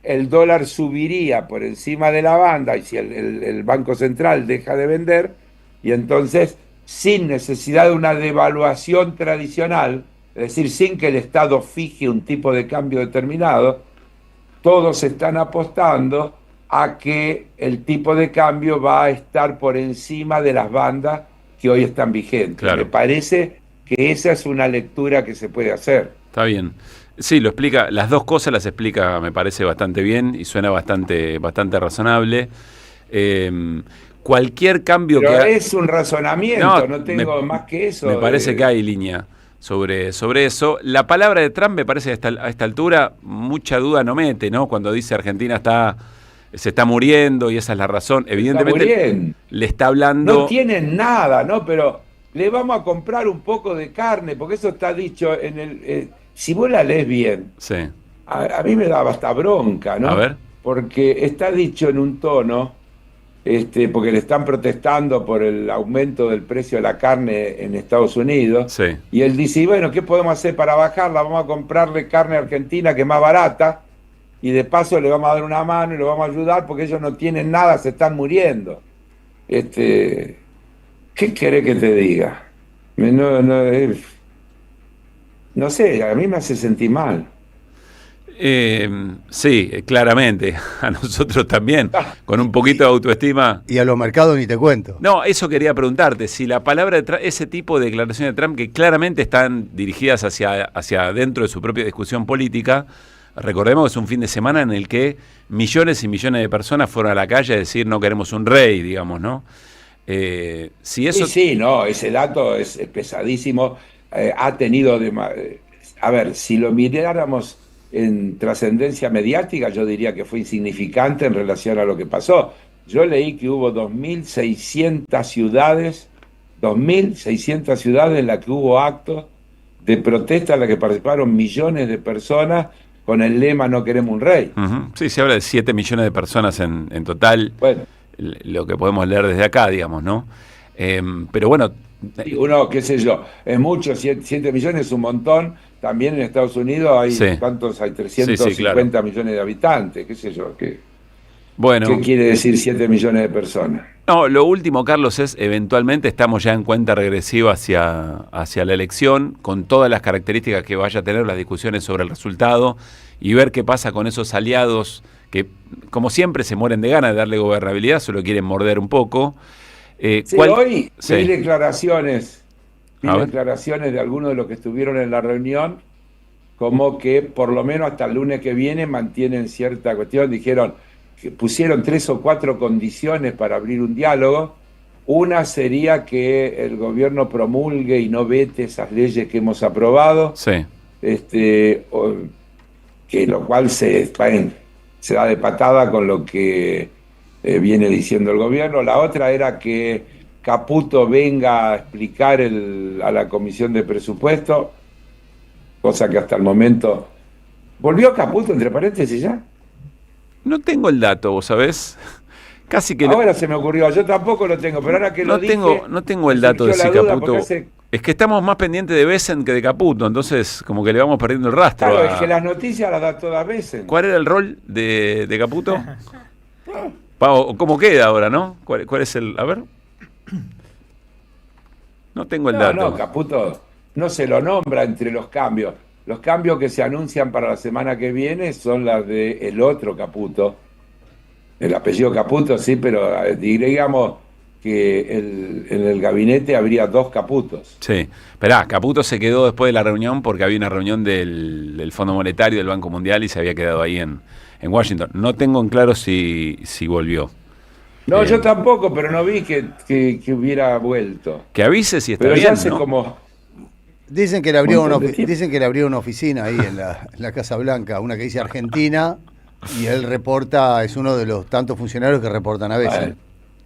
el dólar subiría por encima de la banda, y si el Banco Central deja de vender, y entonces, sin necesidad de una devaluación tradicional, es decir, sin que el Estado fije un tipo de cambio determinado, todos están apostando a que el tipo de cambio va a estar por encima de las bandas que hoy están vigentes. Claro. Me parece que esa es una lectura que se puede hacer. Está bien. Sí, lo explica, las dos cosas las explica, me parece, bastante bien y suena bastante razonable. Cualquier cambio Pero que... es un razonamiento, no tengo más que eso. Me parece que hay línea sobre eso. La palabra de Trump me parece que a esta altura mucha duda no mete, ¿no? Cuando dice Argentina se está muriendo y esa es la razón. Evidentemente le está hablando... No tienen nada, ¿no? Pero le vamos a comprar un poco de carne, porque eso está dicho en el... si vos la lees bien, sí. a mí me daba hasta bronca, ¿no? A ver. Porque está dicho en un tono, porque le están protestando por el aumento del precio de la carne en Estados Unidos, sí. Y él dice, bueno, ¿qué podemos hacer para bajarla? Vamos a comprarle carne argentina que es más barata, y de paso le vamos a dar una mano y le vamos a ayudar porque ellos no tienen nada, se están muriendo. ¿Qué querés que te diga? No sé, a mí me hace sentir mal. Sí, claramente, a nosotros también, con un poquito de autoestima. Y a los mercados ni te cuento. No, eso quería preguntarte, si la palabra de ese tipo de declaraciones de Trump, que claramente están dirigidas hacia dentro de su propia discusión política, recordemos que es un fin de semana en el que millones y millones de personas fueron a la calle a decir no queremos un rey, digamos, ¿no? Si eso... Sí, no, ese dato es pesadísimo, ha tenido... a ver, si lo miráramos en trascendencia mediática, yo diría que fue insignificante en relación a lo que pasó. Yo leí que hubo 2.600 ciudades en las que hubo actos de protesta en las que participaron millones de personas con el lema no queremos un rey. Sí, se habla de 7 millones de personas en total, bueno, lo que podemos leer desde acá, digamos, ¿no? Pero bueno... Uno, qué sé yo, es mucho, 7 millones es un montón. También en Estados Unidos hay, ¿cuántos? Hay 350 millones de habitantes, qué sé yo. ¿Qué quiere decir 7 millones de personas? No, lo último, Carlos, es eventualmente estamos ya en cuenta regresiva hacia la elección, con todas las características que vaya a tener las discusiones sobre el resultado, y ver qué pasa con esos aliados que, como siempre, se mueren de ganas de darle gobernabilidad, solo quieren morder un poco. Hoy vi declaraciones de algunos de los que estuvieron en la reunión, como que por lo menos hasta el lunes que viene mantienen cierta cuestión. Dijeron que pusieron 3 o 4 condiciones para abrir un diálogo. Una sería que el gobierno promulgue y no vete esas leyes que hemos aprobado, que lo cual se da de patada con lo que viene diciendo el gobierno. La otra era que Caputo venga a explicar a la Comisión de Presupuesto, cosa que hasta el momento... ¿Volvió Caputo, entre paréntesis, ya? No tengo el dato, ¿vos sabés? Casi que... Ahora se me ocurrió, yo tampoco lo tengo, pero ahora que lo dije... No tengo el dato de si Caputo... Es que estamos más pendientes de Besen que de Caputo, entonces como que le vamos perdiendo el rastro. Claro, es que las noticias las da todas Besen. ¿Cuál era el rol de Caputo? ¿Cómo queda ahora, no? ¿Cuál es el...? A ver... No tengo el dato. No, Caputo no se lo nombra entre los cambios. Los cambios que se anuncian para la semana que viene son las del otro Caputo. El apellido Caputo, sí, pero digamos que en el gabinete habría 2 Caputos. Sí, esperá, Caputo se quedó después de la reunión porque había una reunión del Fondo Monetario, del Banco Mundial, y se había quedado ahí en Washington. No tengo en claro si volvió. No, yo tampoco, pero no vi que hubiera vuelto. Que avise si está pero bien, ya sé ¿no? Como... Dicen que le abrió una oficina ahí en la Casa Blanca, una que dice Argentina, y él reporta, es uno de los tantos funcionarios que reportan a veces.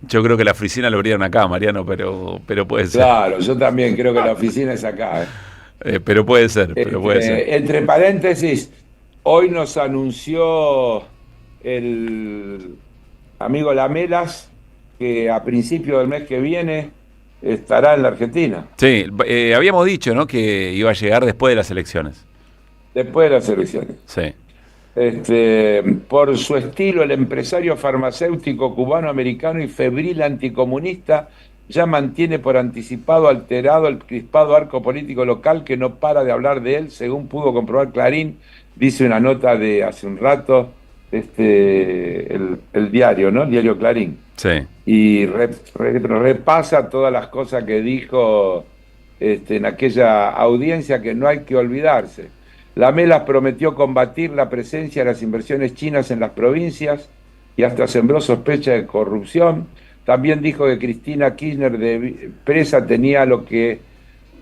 Yo creo que la oficina lo abrieron acá, Mariano, pero puede ser. Claro, yo también creo que la oficina es acá. Pero puede ser, puede ser. Entre paréntesis, hoy nos anunció el amigo Lamelas que a principios del mes que viene estará en la Argentina. Sí, habíamos dicho, ¿no?, que iba a llegar después de las elecciones. Después de las elecciones. Sí. Por su estilo, el empresario farmacéutico cubano-americano y febril anticomunista ya mantiene por anticipado alterado el crispado arco político local que no para de hablar de él, según pudo comprobar Clarín, dice una nota de hace un rato el diario, ¿no? El diario Clarín. Sí. Y repasa todas las cosas que dijo en aquella audiencia, que no hay que olvidarse. Lamelas prometió combatir la presencia de las inversiones chinas en las provincias y hasta sembró sospecha de corrupción. También dijo que Cristina Kirchner de presa tenía lo que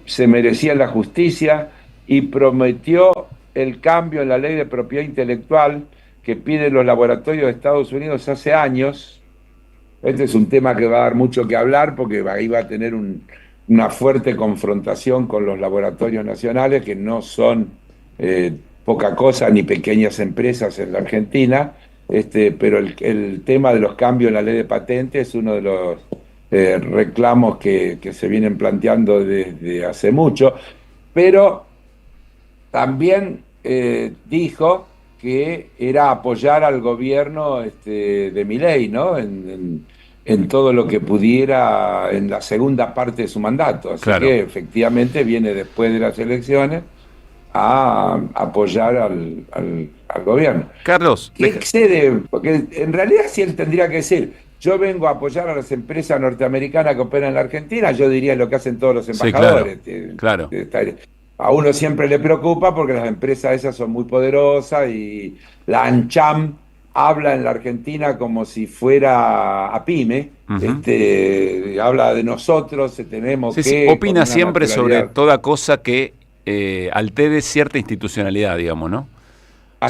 se merecía en la justicia y prometió el cambio en la ley de propiedad intelectual que piden los laboratorios de Estados Unidos hace años. Este es un tema que va a dar mucho que hablar porque ahí va a tener una fuerte confrontación con los laboratorios nacionales, que no son poca cosa ni pequeñas empresas en la Argentina, pero el tema de los cambios en la ley de patentes es uno de los reclamos que se vienen planteando desde hace mucho, pero también dijo que era apoyar al gobierno de Milei, ¿no? En todo lo que pudiera en la segunda parte de su mandato. Así claro, que efectivamente viene después de las elecciones a apoyar al gobierno. Carlos, ¿qué excede? Porque en realidad si él tendría que decir, yo vengo a apoyar a las empresas norteamericanas que operan en la Argentina, yo diría lo que hacen todos los embajadores. Sí, claro. A uno siempre le preocupa porque las empresas esas son muy poderosas y la ANCHAM habla en la Argentina como si fuera a pyme, habla de nosotros, tenemos que... Sí, opina siempre sobre toda cosa que altere cierta institucionalidad, digamos, ¿no?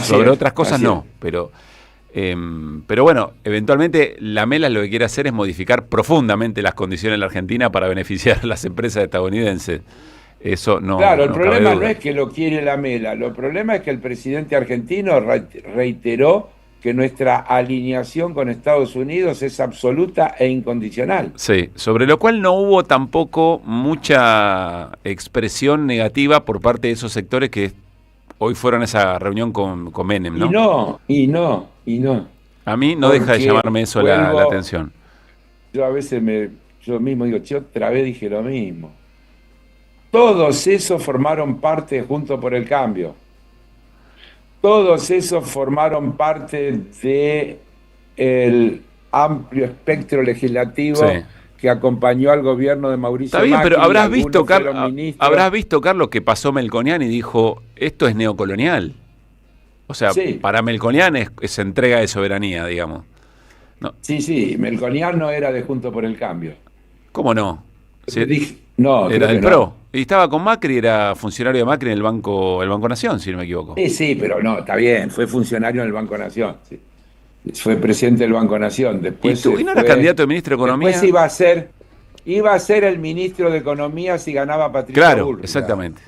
Sobre otras cosas no, pero bueno, eventualmente Lamelas lo que quiere hacer es modificar profundamente las condiciones en la Argentina para beneficiar a las empresas estadounidenses. Eso no. Claro, el problema no es que lo quiere Lamelas, el problema es que el presidente argentino reiteró que nuestra alineación con Estados Unidos es absoluta e incondicional. Sí, sobre lo cual no hubo tampoco mucha expresión negativa por parte de esos sectores que hoy fueron a esa reunión con Menem, ¿no? Y no. A mí no deja de llamarme eso la atención. Yo a veces yo mismo digo, otra vez dije lo mismo. Todos esos formaron parte Juntos por el Cambio. Todos esos formaron parte del amplio espectro legislativo que acompañó al gobierno de Mauricio Macri. Está bien, pero habrás visto, Carlos, que pasó Melconian y dijo, esto es neocolonial. O sea, para Melconian es entrega de soberanía, digamos. No. Sí, Melconian no era de Juntos por el Cambio. ¿Cómo no? No, era del PRO. Y estaba con Macri, era funcionario de Macri en el Banco Nación, si no me equivoco. Sí, pero no, está bien, fue funcionario en el Banco Nación. Sí. Fue presidente del Banco Nación. Después ¿Y no era candidato de ministro de Economía? Después iba a ser el ministro de Economía si ganaba Patricia Bullrich. Exactamente.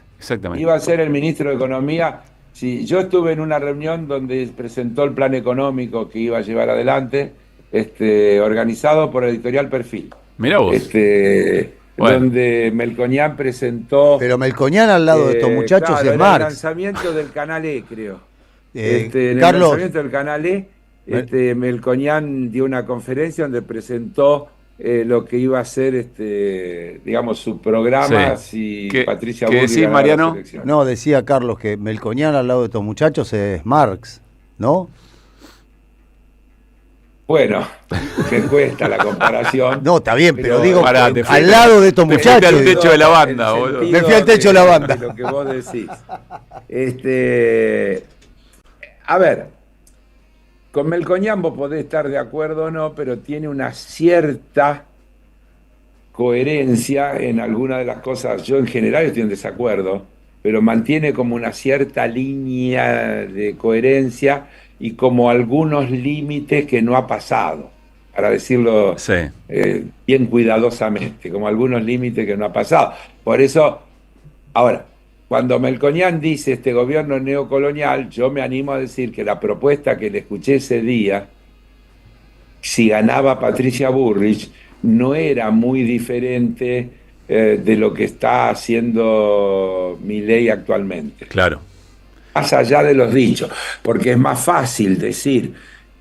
Iba a ser el ministro de Economía. Sí, yo estuve en una reunión donde presentó el plan económico que iba a llevar adelante, organizado por Editorial Perfil. Mirá vos. Donde Melconian presentó... Pero Melconian al lado de estos muchachos es Marx. El lanzamiento del Canal E, creo. Carlos, el lanzamiento del Canal E, Melconian dio una conferencia donde presentó lo que iba a ser, digamos, su programa si Patricia Bullrich ganaba Mariano? las elecciones. No, decía Carlos que Melconian al lado de estos muchachos es Marx, ¿no? Bueno, que cuesta la comparación. No, está bien, pero digo, al lado de estos muchachos. Me fui al techo de la banda, boludo. Me fui al techo de la banda. De lo que vos decís. A ver, con Melconian vos podés estar de acuerdo o no, pero tiene una cierta coherencia en algunas de las cosas. Yo en general estoy en desacuerdo, pero mantiene como una cierta línea de coherencia y como algunos límites que no ha pasado, para decirlo bien cuidadosamente, como algunos límites que no ha pasado. Por eso, ahora, cuando Melconian dice este gobierno neocolonial, yo me animo a decir que la propuesta que le escuché ese día, si ganaba Patricia Bullrich, no era muy diferente de lo que está haciendo Milei actualmente. Claro. Más allá de los dichos, porque es más fácil decir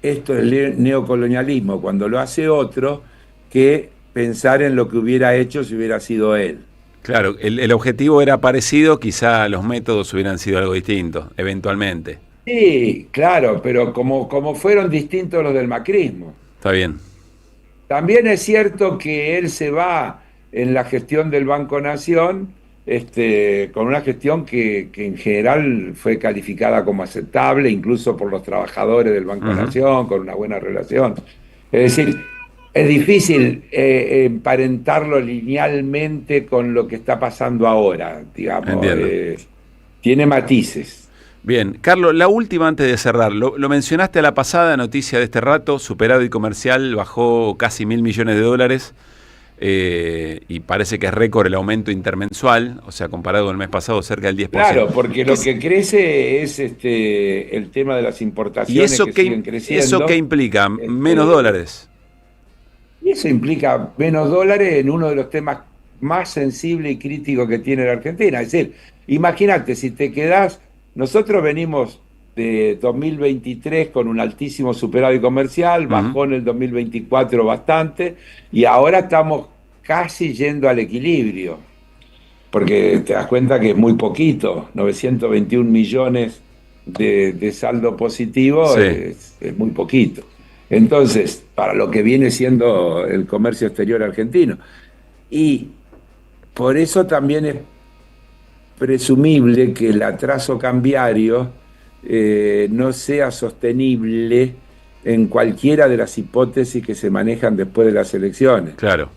esto es neocolonialismo cuando lo hace otro que pensar en lo que hubiera hecho si hubiera sido él. Claro, el objetivo era parecido, quizá los métodos hubieran sido algo distintos, eventualmente. Sí, claro, pero como fueron distintos los del macrismo. Está bien. También es cierto que él se va en la gestión del Banco Nación, con una gestión que en general fue calificada como aceptable, incluso por los trabajadores del Banco Nación, con una buena relación. Es decir, es difícil emparentarlo linealmente con lo que está pasando ahora, digamos. Tiene matices. Bien, Carlos, la última antes de cerrar. Lo mencionaste a la pasada noticia de este rato, superávit comercial bajó casi $1.000 millones, y parece que es récord el aumento intermensual, o sea, comparado con el mes pasado, cerca del 10%. Claro, porque lo que crece es el tema de las importaciones que siguen creciendo. ¿Eso qué implica? ¿Menos dólares? Y eso implica menos dólares en uno de los temas más sensibles y críticos que tiene la Argentina. Es decir, imagínate, si te quedás, nosotros venimos de 2023 con un altísimo superávit comercial, bajó en el 2024 bastante, y ahora estamos casi yendo al equilibrio, porque te das cuenta que es muy poquito, 921 millones de saldo positivo, sí. Es muy poquito. Entonces, para lo que viene siendo el comercio exterior argentino. Y por eso también es presumible que el atraso cambiario no sea sostenible en cualquiera de las hipótesis que se manejan después de las elecciones. Claro.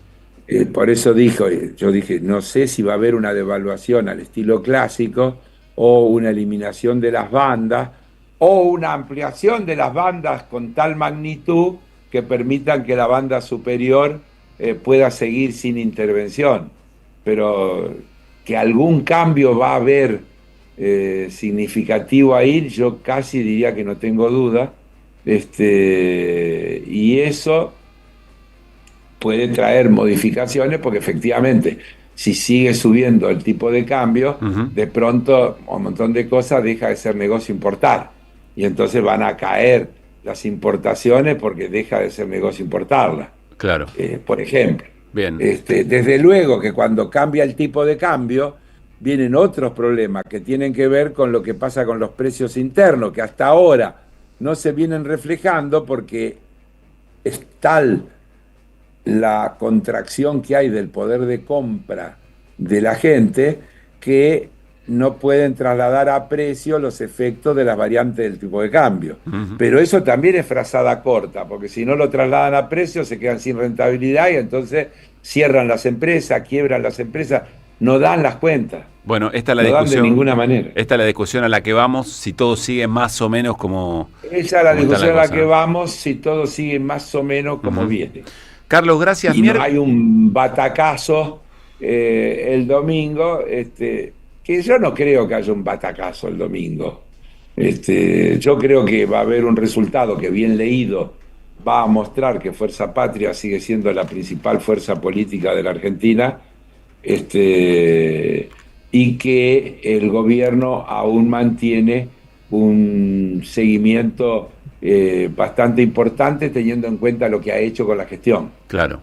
Por eso yo dije, no sé si va a haber una devaluación al estilo clásico o una eliminación de las bandas, o una ampliación de las bandas con tal magnitud que permitan que la banda superior pueda seguir sin intervención. Pero que algún cambio va a haber significativo ahí, yo casi diría que no tengo duda. Y eso puede traer modificaciones, porque efectivamente, si sigue subiendo el tipo de cambio, de pronto un montón de cosas deja de ser negocio importar. Y entonces van a caer las importaciones porque deja de ser negocio importarlas. Claro. Por ejemplo. Bien. Desde luego que cuando cambia el tipo de cambio, vienen otros problemas que tienen que ver con lo que pasa con los precios internos, que hasta ahora no se vienen reflejando porque es tal la contracción que hay del poder de compra de la gente que no pueden trasladar a precio los efectos de las variantes del tipo de cambio. Pero eso también es frazada corta, porque si no lo trasladan a precio se quedan sin rentabilidad y entonces cierran las empresas, quiebran las empresas, no dan las cuentas. Bueno, esta es la no discusión. Dan de ninguna manera. Esta es la discusión a la que vamos, si todo sigue más o menos como... Esa es la discusión a la que vamos, si todo sigue más o menos como viene. Carlos, gracias. Y no hay un batacazo el domingo, que yo no creo que haya un batacazo el domingo. Yo creo que va a haber un resultado que, bien leído, va a mostrar que Fuerza Patria sigue siendo la principal fuerza política de la Argentina, y que el gobierno aún mantiene un seguimiento bastante importante, teniendo en cuenta lo que ha hecho con la gestión. Claro.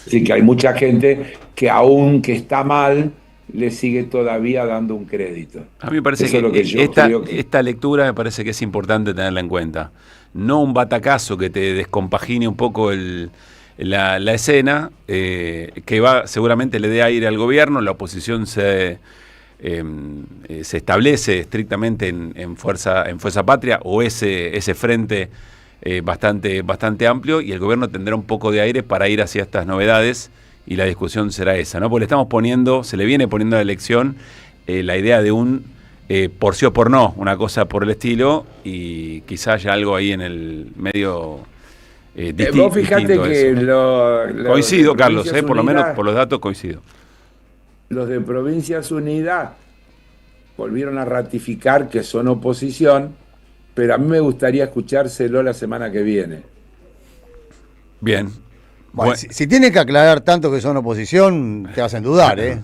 Así que hay mucha gente que, aún que está mal, le sigue todavía dando un crédito. A mí me parece esta lectura me parece que es importante tenerla en cuenta. No un batacazo que te descompagine un poco la escena, que seguramente le dé aire al gobierno. La oposición se establece estrictamente en Fuerza Patria, o ese frente bastante amplio, y el gobierno tendrá un poco de aire para ir hacia estas novedades. Y la discusión será esa, ¿no? Porque se le viene poniendo a la elección la idea de un por sí o por no, una cosa por el estilo, y quizás haya algo ahí en el medio vos fijate que coincido, Carlos, por lo menos por los datos coincido. Los de Provincias Unidas volvieron a ratificar que son oposición, pero a mí me gustaría escuchárselo la semana que viene. Bien. Bueno, si tienen que aclarar tanto que son oposición, te hacen dudar, ¿eh?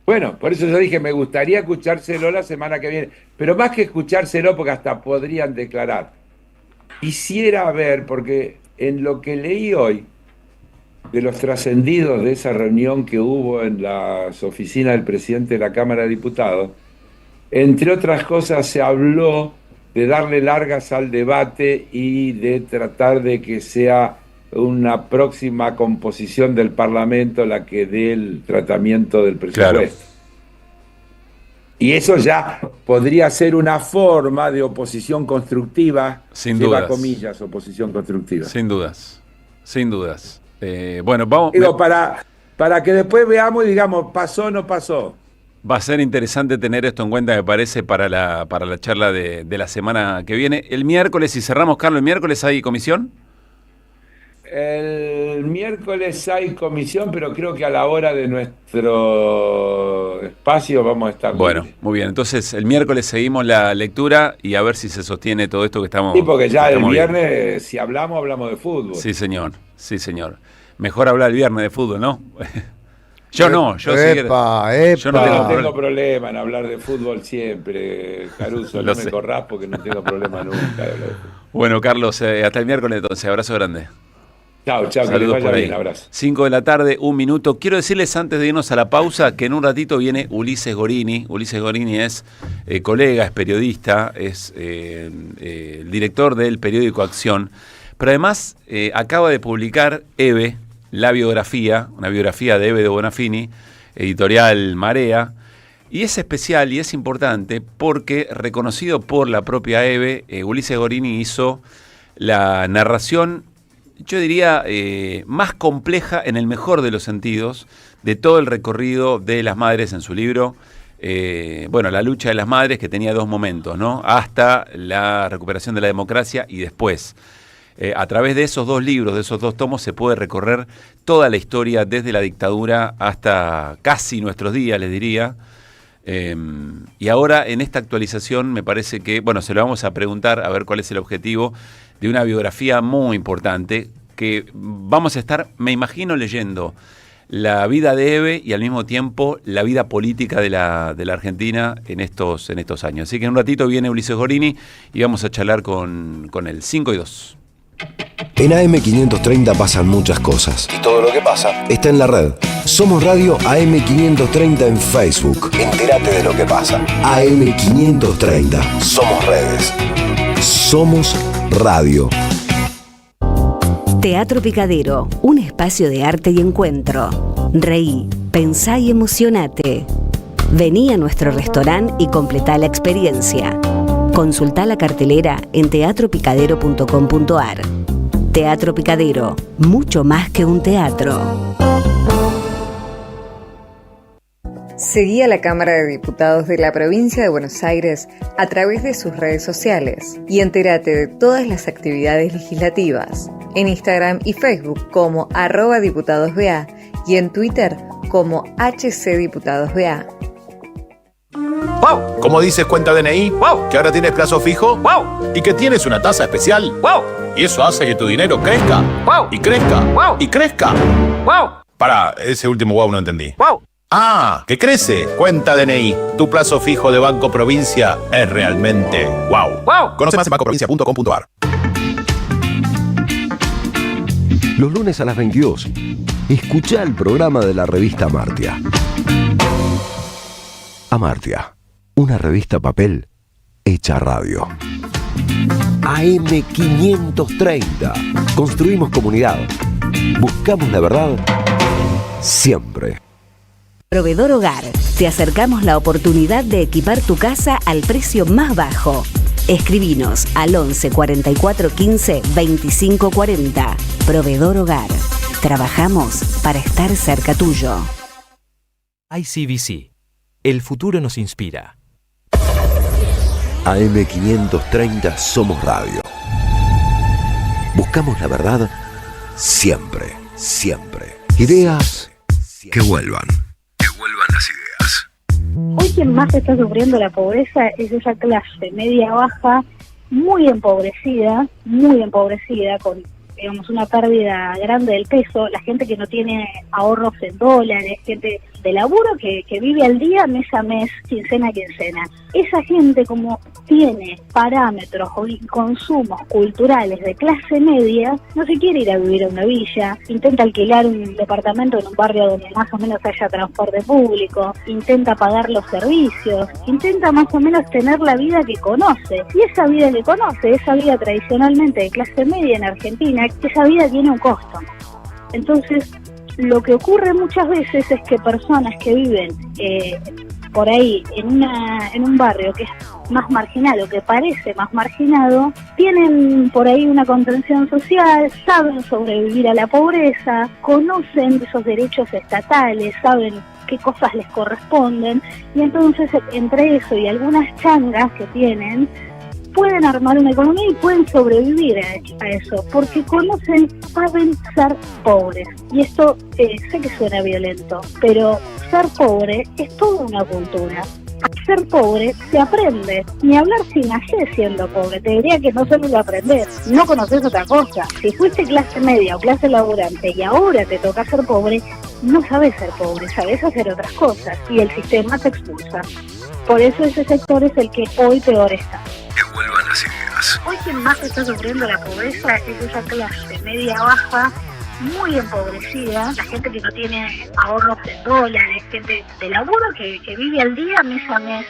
Bueno, por eso yo dije, me gustaría escuchárselo la semana que viene, pero más que escuchárselo, porque hasta podrían declarar. Quisiera ver, porque en lo que leí hoy, de los trascendidos de esa reunión que hubo en las oficinas del presidente de la Cámara de Diputados, entre otras cosas se habló de darle largas al debate y de tratar de que sea una próxima composición del Parlamento la que dé el tratamiento del presupuesto. Claro. Y eso ya podría ser una forma de oposición constructiva, sin dudas, comillas, oposición constructiva. Sin dudas, sin dudas. Bueno, vamos. Digo, para que después veamos y digamos, pasó o no pasó. Va a ser interesante tener esto en cuenta, me parece, para la charla de la semana que viene. El miércoles, si cerramos, Carlos, ¿el miércoles hay comisión? El miércoles hay comisión, pero creo que a la hora de nuestro espacio vamos a estar Bueno, libres. Muy bien. Entonces, el miércoles seguimos la lectura y a ver si se sostiene todo esto que estamos... Sí, porque ya el viernes, viendo. Si hablamos de fútbol. Sí, señor. Sí, señor. Mejor hablar el viernes de fútbol, ¿no? Yo no, yo yo no tengo problema en hablar de fútbol siempre, Caruso, no me corrás porque no tengo problema nunca. Bueno, Carlos, hasta el miércoles entonces, abrazo grande. Chao, que les vaya bien, abrazo. 5 de la tarde, 1 minuto. Quiero decirles antes de irnos a la pausa que en un ratito viene Ulises Gorini. Ulises Gorini es colega, es periodista, es el director del periódico Acción, pero además acaba de publicar Eve, la biografía, una biografía de Eve de Bonafini, editorial Marea, y es especial y es importante porque, reconocido por la propia Eve, Ulises Gorini hizo la narración, yo diría, más compleja en el mejor de los sentidos, de todo el recorrido de las madres en su libro. La lucha de las madres, que tenía 2 momentos, ¿no? Hasta la recuperación de la democracia y después. A través de esos 2 libros, de esos 2 tomos, se puede recorrer toda la historia desde la dictadura hasta casi nuestros días, les diría. Y ahora, en esta actualización, me parece que, se lo vamos a preguntar, a ver cuál es el objetivo de una biografía muy importante, que vamos a estar, me imagino, leyendo la vida de Eve y al mismo tiempo la vida política de la Argentina en estos años. Así que en un ratito viene Ulises Gorini y vamos a charlar con él. 5 y 2. En AM530 pasan muchas cosas. Y todo lo que pasa está en la red. Somos Radio AM530 en Facebook. Entérate de lo que pasa. AM530. Somos redes. Somos radio. Teatro Picadero, un espacio de arte y encuentro. Reí, pensá y emocionate. Vení a nuestro restaurante y completá la experiencia. Consultá la cartelera en teatropicadero.com.ar. Teatro Picadero, mucho más que un teatro. Seguí a la Cámara de Diputados de la Provincia de Buenos Aires a través de sus redes sociales y entérate de todas las actividades legislativas en Instagram y Facebook como @diputadosBA y en Twitter como HCDiputadosBA. ¡Wow! ¿Cómo dices cuenta DNI? ¡Wow! ¿Que ahora tienes plazo fijo? ¡Wow! ¿Y que tienes una tasa especial? ¡Wow! Y eso hace que tu dinero crezca. ¡Wow! Y crezca. ¡Wow! Y crezca. ¡Wow! Pará, ese último wow no entendí. ¡Wow! ¡Ah! ¡Que crece! Cuenta DNI. Tu plazo fijo de Banco Provincia es realmente wow. ¡Wow! Conoce más en bancoprovincia.com.ar. Los lunes a las 22, escuchá el programa de la revista Amartya. Amartya, una revista papel hecha radio. AM530. Construimos comunidad. Buscamos la verdad siempre. Proveedor Hogar. Te acercamos la oportunidad de equipar tu casa al precio más bajo. Escribinos al 11 44 15 25 40. Proveedor Hogar. Trabajamos para estar cerca tuyo. ICBC. El futuro nos inspira. AM530 Somos Radio. Buscamos la verdad siempre, siempre. Ideas que vuelvan. Que vuelvan las ideas. Hoy quien más está sufriendo la pobreza es esa clase media-baja muy empobrecida, con, digamos, una pérdida grande del peso, la gente que no tiene ahorros en dólares, gente de laburo que vive al día, mes a mes, quincena a quincena. Esa gente, como tiene parámetros o consumos culturales de clase media, no se quiere ir a vivir a una villa, intenta alquilar un departamento en un barrio donde más o menos haya transporte público, intenta pagar los servicios, intenta más o menos tener la vida que conoce. Y esa vida que conoce, esa vida tradicionalmente de clase media en Argentina, esa vida tiene un costo. Entonces, lo que ocurre muchas veces es que personas que viven por ahí en un barrio que es más marginal o que parece más marginado, tienen por ahí una contención social, saben sobrevivir a la pobreza, conocen esos derechos estatales, saben qué cosas les corresponden, y entonces entre eso y algunas changas que tienen, pueden armar una economía y pueden sobrevivir a eso, porque saben ser pobres. Y esto sé que suena violento, pero ser pobre es toda una cultura. A ser pobre se aprende. Ni hablar si nacés siendo pobre, te diría que no solo lo aprendés, no conoces otra cosa. Si fuiste clase media o clase laburante y ahora te toca ser pobre, no sabes ser pobre, sabes hacer otras cosas y el sistema te expulsa. Por eso ese sector es el que hoy peor está. Que vuelvan las ideas. Hoy quien más está sufriendo la pobreza es esa clase media-baja muy empobrecida, la gente que no tiene ahorros en dólares, gente de laburo que vive al día, mes a mes.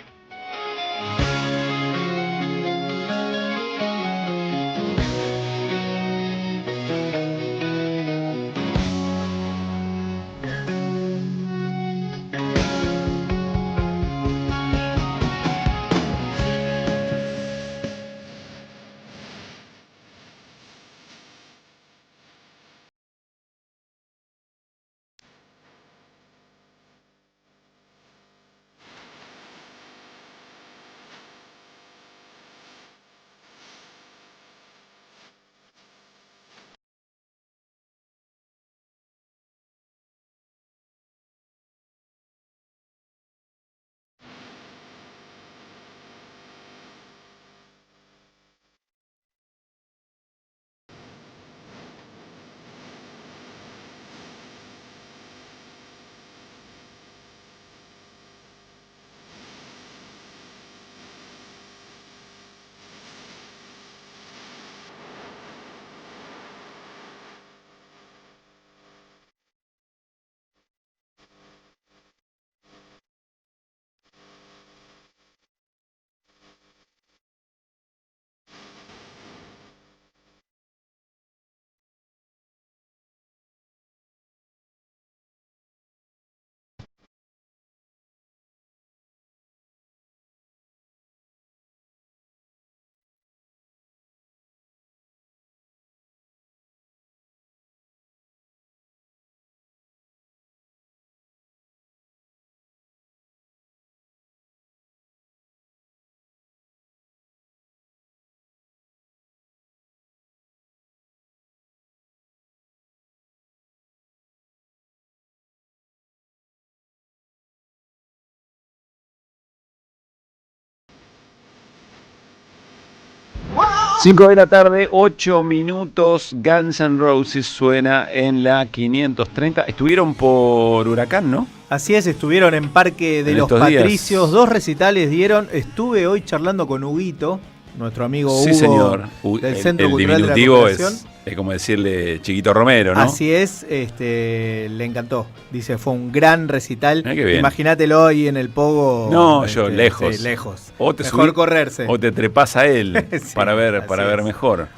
Cinco de la tarde, 8 minutos, Guns N' Roses suena en la 530. Estuvieron por Huracán, ¿no? Así es, estuvieron en Parque de los Patricios, 2 recitales dieron. Estuve hoy charlando con Huguito, nuestro amigo Hugo, sí, señor. Del Centro el Cultural diminutivo de la Cooperación. Es como decirle Chiquito Romero, ¿no? Así es, le encantó. Dice, fue un gran recital. Imagínatelo ahí en el pogo. No, yo lejos. Sí, lejos. O te mejor correrse. O te trepas a él sí, para ver mejor.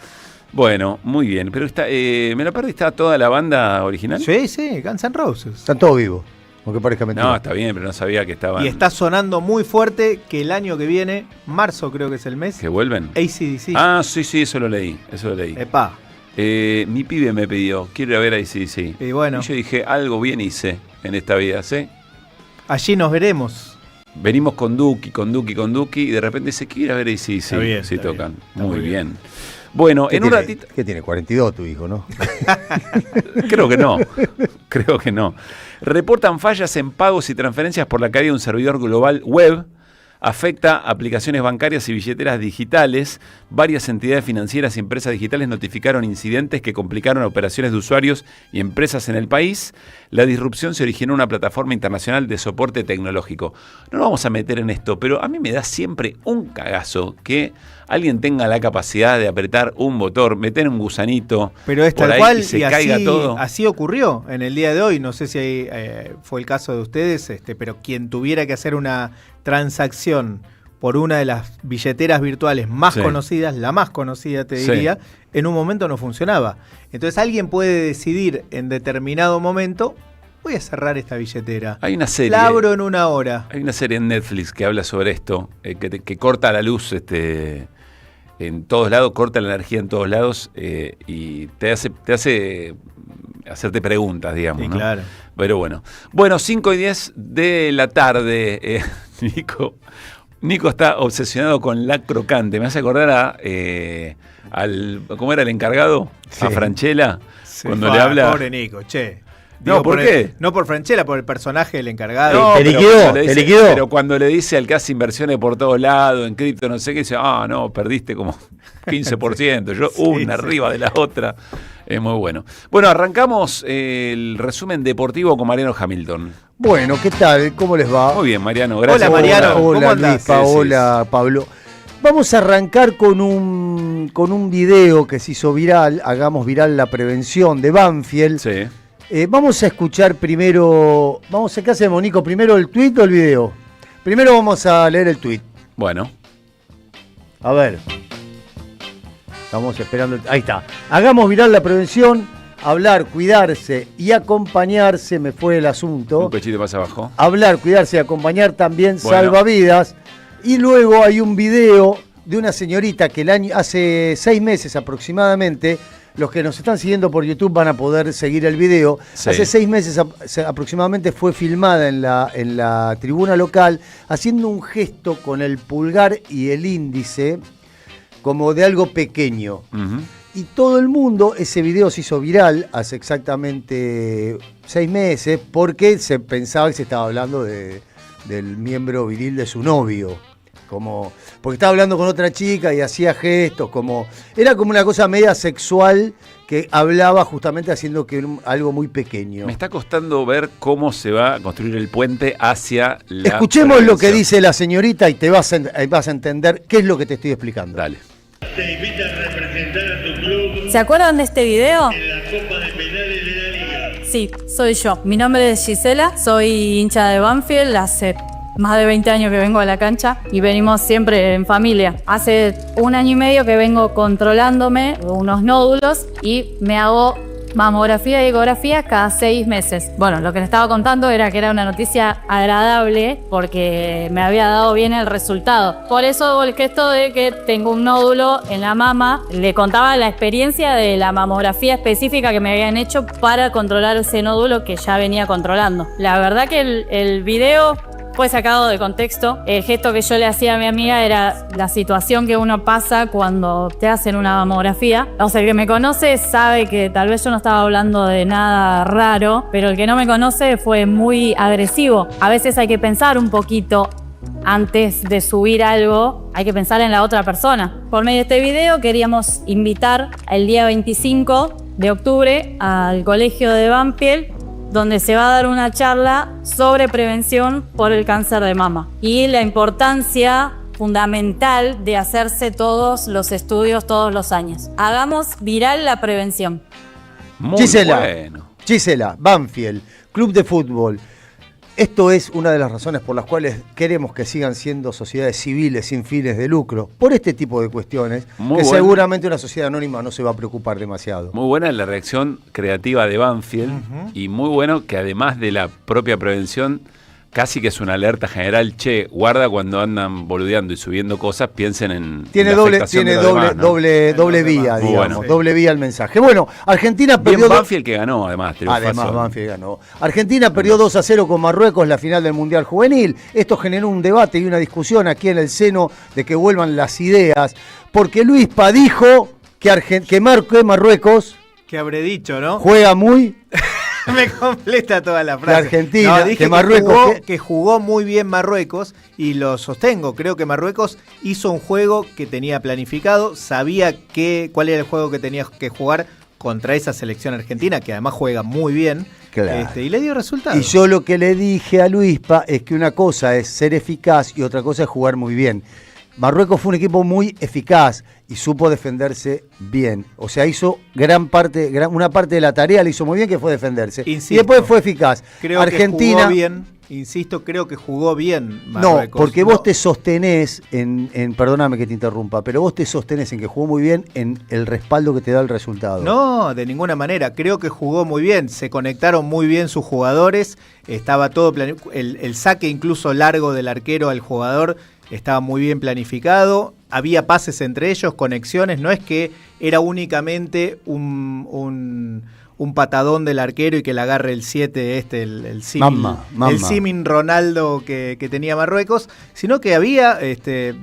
Bueno, muy bien. Pero me lo perdí, ¿está toda la banda original? Sí, Guns N' Roses. Están todos vivos, aunque parezca mentira. No, está bien, pero no sabía que estaban. Y está sonando muy fuerte que el año que viene, marzo creo que es el mes. ¿Que vuelven? AC/DC. Ah, sí, eso lo leí. Epa. Mi pibe me pidió, quiero ir a ver AC/DC. Y bueno. Y yo dije, algo bien hice en esta vida, ¿sí? Allí nos veremos. venimos con Duki, y de repente dice, ¿quiere ver? Y sí, tocan. Bien. Muy bien. Bueno, en un ratito... ¿Qué tiene? 42 tu hijo, ¿no? Creo que no. Reportan fallas en pagos y transferencias por la caída de un servidor global web. Afecta aplicaciones bancarias y billeteras digitales. Varias entidades financieras y empresas digitales notificaron incidentes que complicaron operaciones de usuarios y empresas en el país. La disrupción se originó en una plataforma internacional de soporte tecnológico. No nos vamos a meter en esto, pero a mí me da siempre un cagazo que alguien tenga la capacidad de apretar un botón, meter un gusanito, pero es tal cual, y se caiga todo. Así ocurrió en el día de hoy. No sé si fue el caso de ustedes, pero quien tuviera que hacer una transacción por una de las billeteras virtuales más conocidas, la más conocida te diría, en un momento no funcionaba. Entonces alguien puede decidir en determinado momento, voy a cerrar esta billetera. Hay una serie. La abro en una hora. Hay una serie en Netflix que habla sobre esto, que corta la luz en todos lados, corta la energía en todos lados y te hace hacerte preguntas, digamos. Sí, ¿no? Claro. Pero bueno. Bueno, 5:10 de la tarde, Nico está obsesionado con la crocante. Me hace acordar ¿cómo era el encargado? Sí. A Franchella. Sí. Cuando le habla. Pobre Nico, che. No, ¿por qué? No por Franchella, por el personaje del encargado. No, te liquidó. Pero cuando le dice al que hace inversiones por todos lados, en cripto, no sé qué, dice, no, perdiste como 15%. Yo, arriba de la otra. Es muy bueno. Bueno, arrancamos el resumen deportivo con Mariano Hamilton. Bueno, ¿qué tal? ¿Cómo les va? Muy bien, Mariano. Gracias. Hola, Mariano. Hola, Luis, hola, Pablo. Vamos a arrancar con un video que se hizo viral, hagamos viral la prevención de Banfield. Sí. Vamos a escuchar primero, ¿qué hacemos, Nico? ¿Primero el tuit o el video? Primero vamos a leer el tuit. Bueno. A ver. Estamos esperando. Ahí está. Hagamos viral la prevención, hablar, cuidarse y acompañarse, me fue el asunto. Un pechito más abajo. Hablar, cuidarse y acompañar también salva vidas. Y luego hay un video de una señorita que hace 6 meses aproximadamente, los que nos están siguiendo por YouTube van a poder seguir el video. Sí. Hace 6 meses aproximadamente fue filmada en la tribuna local haciendo un gesto con el pulgar y el índice como de algo pequeño. Uh-huh. Y todo el mundo, ese video se hizo viral hace exactamente 6 meses porque se pensaba que se estaba hablando del miembro viril de su novio. Porque estaba hablando con otra chica y hacía gestos, era como una cosa media sexual que hablaba justamente haciendo algo muy pequeño. Me está costando ver cómo se va a construir el puente hacia la... Escuchemos prevención. Lo que dice la señorita y te vas a entender qué es lo que te estoy explicando. Dale. Te invita a representar a tu club. ¿Se acuerdan de este video? En la Copa de Penales de la Liga. Sí, soy yo. Mi nombre es Gisela, soy hincha de Banfield, hace más de 20 años que vengo a la cancha y venimos siempre en familia. Hace 1 año y medio que vengo controlándome unos nódulos y me hago mamografía y ecografía cada 6 meses. Bueno, lo que les estaba contando era que era una noticia agradable porque me había dado bien el resultado. Por eso hago el gesto de que tengo un nódulo en la mama. Le contaba la experiencia de la mamografía específica que me habían hecho para controlar ese nódulo que ya venía controlando. La verdad que el video fue sacado de contexto. El gesto que yo le hacía a mi amiga era la situación que uno pasa cuando te hacen una mamografía. O sea, el que me conoce sabe que tal vez yo no estaba hablando de nada raro, pero el que no me conoce fue muy agresivo. A veces hay que pensar un poquito antes de subir algo, hay que pensar en la otra persona. Por medio de este video queríamos invitar el día 25 de octubre al colegio de Banfield, donde se va a dar una charla sobre prevención por el cáncer de mama y la importancia fundamental de hacerse todos los estudios todos los años. Hagamos viral la prevención. Muy bueno. Gisela, Banfield, club de fútbol. Esto es una de las razones por las cuales queremos que sigan siendo sociedades civiles sin fines de lucro, por este tipo de cuestiones, seguramente una sociedad anónima no se va a preocupar demasiado. Muy buena la reacción creativa de Banfield, y muy bueno que además de la propia prevención casi que es una alerta general, che, guarda cuando andan boludeando y subiendo cosas, piensen en tiene la doble afectación de los demás, ¿no? doble vía, digamos, bueno. doble vía el mensaje. Bueno, Argentina perdió... Bien Banfield que ganó, además. Banfield ganó. Argentina perdió 2-0 con Marruecos la final del Mundial Juvenil. Esto generó un debate y una discusión aquí en el seno de que vuelvan las ideas, porque Luispa dijo que Marruecos... Que habré dicho, ¿no? Juega muy... Me completa toda la frase. De Argentina, no, dije Marruecos. Que jugó muy bien Marruecos y lo sostengo. Creo que Marruecos hizo un juego que tenía planificado, sabía cuál era el juego que tenía que jugar contra esa selección argentina, que además juega muy bien. Claro. Y le dio resultados. Y yo lo que le dije a Luispa es que una cosa es ser eficaz y otra cosa es jugar muy bien. Marruecos fue un equipo muy eficaz y supo defenderse bien. O sea, hizo una parte de la tarea la hizo muy bien, que fue defenderse. Insisto, y después fue eficaz. Creo Argentina que jugó bien. Insisto, creo que jugó bien Marruecos. No, porque vos te sostenés perdóname que te interrumpa, pero vos te sostenés en que jugó muy bien en el respaldo que te da el resultado. No, de ninguna manera. Creo que jugó muy bien. Se conectaron muy bien sus jugadores. Estaba todo el saque incluso largo del arquero al jugador estaba muy bien planificado. Había pases entre ellos, conexiones. No es que era únicamente un patadón del arquero y que le agarre el 7 el Simin Ronaldo que tenía Marruecos, sino que había, de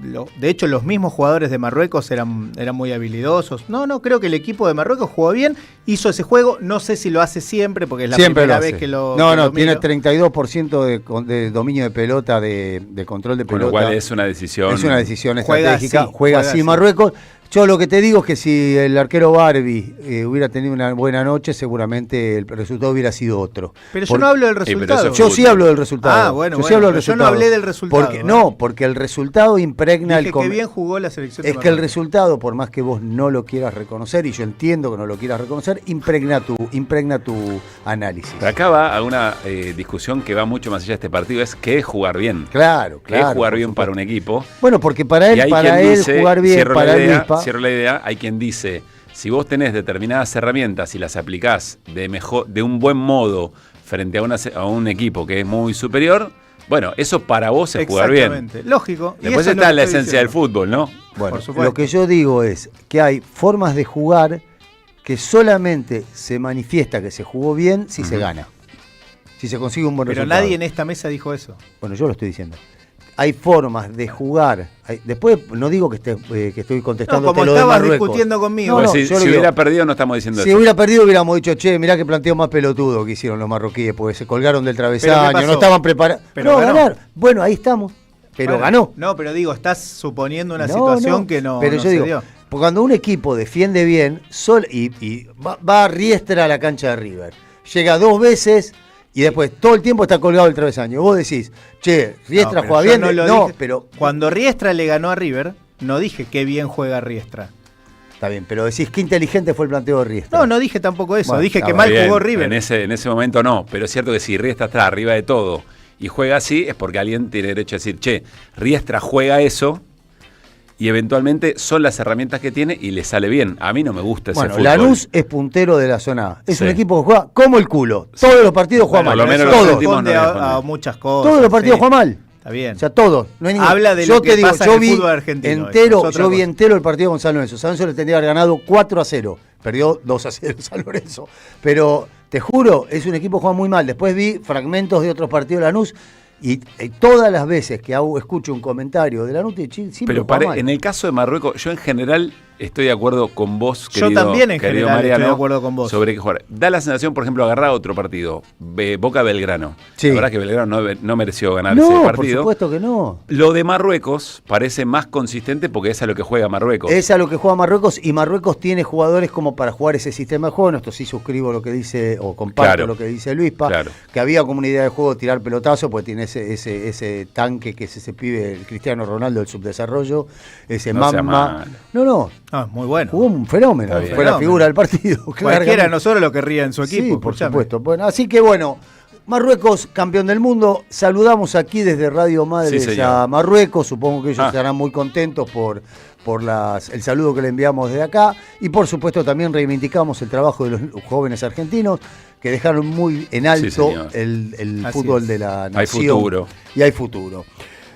hecho los mismos jugadores de Marruecos eran muy habilidosos. No, creo que el equipo de Marruecos jugó bien, hizo ese juego, no sé si lo hace siempre, porque es la primera vez que lo tiene 32% de dominio de pelota, de control de pelota. Con lo cual es una decisión. Es una decisión estratégica, juega así Marruecos. Yo lo que te digo es que si el arquero Barbie hubiera tenido una buena noche, seguramente el resultado hubiera sido otro. Pero yo no hablo del resultado. Yo sí hablo del resultado. Bueno, yo no hablé del resultado. Porque el resultado impregna Dije que bien jugó la selección de Marruecos. Es que el resultado, por más que vos no lo quieras reconocer, y yo entiendo que no lo quieras reconocer, impregna tu análisis. Pero acá va a una discusión que va mucho más allá de este partido, es qué es jugar bien. Claro. ¿Qué es jugar bien para un equipo? Bueno, porque para él jugar bien, cierro la idea, hay quien dice, si vos tenés determinadas herramientas y las aplicás de un buen modo frente a un equipo que es muy superior, bueno, eso para vos es jugar bien. Exactamente, lógico. Después está la esencia del fútbol, ¿no? Bueno, lo que yo digo es que hay formas de jugar que solamente se manifiesta que se jugó bien si se gana. Si se consigue un buen resultado. Pero nadie en esta mesa dijo eso. Bueno, yo lo estoy diciendo. Hay formas de jugar. Después no digo que estoy contestando como lo de estabas Marruecos. Discutiendo conmigo. Si hubiera perdido no estamos diciendo eso. Si hubiera perdido hubiéramos dicho, che, mirá que planteo más pelotudo que hicieron los marroquíes, porque se colgaron del travesaño, no estaban preparados. Pero ganar. Bueno, ahí estamos. Pero ganó. No, pero digo, estás suponiendo una situación que no, pero no yo se digo, dio. Porque cuando un equipo defiende bien y va a Riestra a la cancha de River, llega 2 veces y después todo el tiempo está colgado el travesaño. Vos decís, che, Riestra juega bien. Pero cuando Riestra le ganó a River, no dije qué bien juega Riestra. Está bien, pero decís qué inteligente fue el planteo de Riestra. No dije tampoco eso. Bueno, dije que mal jugó River. En ese momento no, pero es cierto que si Riestra está arriba de todo y juega así, es porque alguien tiene derecho a decir, che, Riestra juega eso y eventualmente son las herramientas que tiene y le sale bien. A mí no me gusta ese fútbol. Lanús es puntero de la zona A. Es un equipo que juega como el culo. Todos los partidos juegan mal. Por lo menos responde a muchas cosas. Todos los partidos juegan mal. Está bien. O sea, todos. No hay ningún... Habla de lo que pasa en el fútbol argentino. Yo vi entero el partido con San Lorenzo. San Lorenzo le tendría que haber ganado 4-0. Perdió 2-0 San Lorenzo. Pero te juro, es un equipo que juega muy mal. Después vi fragmentos de otros partidos de Lanús. Y todas las veces que escucho un comentario de Lanús, pero en el caso de Marruecos, yo en general estoy de acuerdo con vos, querido, yo también en general Mariano, estoy de acuerdo con vos. Sobre qué jugar. Da la sensación, por ejemplo, agarrar otro partido, Boca-Belgrano. Sí. La verdad que Belgrano no mereció ganar ese partido. Por supuesto que no. Lo de Marruecos parece más consistente porque es a lo que juega Marruecos. Es a lo que juega Marruecos y Marruecos tiene jugadores como para jugar ese sistema de juego. Esto sí suscribo lo que dice, o comparto lo que dice Luispa, que había como una idea de juego tirar pelotazo, porque tiene ese tanque que es ese pibe, el Cristiano Ronaldo del subdesarrollo, ese Mamma. No, muy bueno. Jugó un fenómeno, fue la figura del partido. Cualquiera de nosotros lo querría en su equipo. Sí, por supuesto. Bueno, así que bueno, Marruecos, campeón del mundo. Saludamos aquí desde Radio Madres a Marruecos. Supongo que ellos estarán muy contentos por el saludo que le enviamos desde acá. Y por supuesto también reivindicamos el trabajo de los jóvenes argentinos que dejaron muy en alto el fútbol de la nación. Hay futuro. Y hay futuro.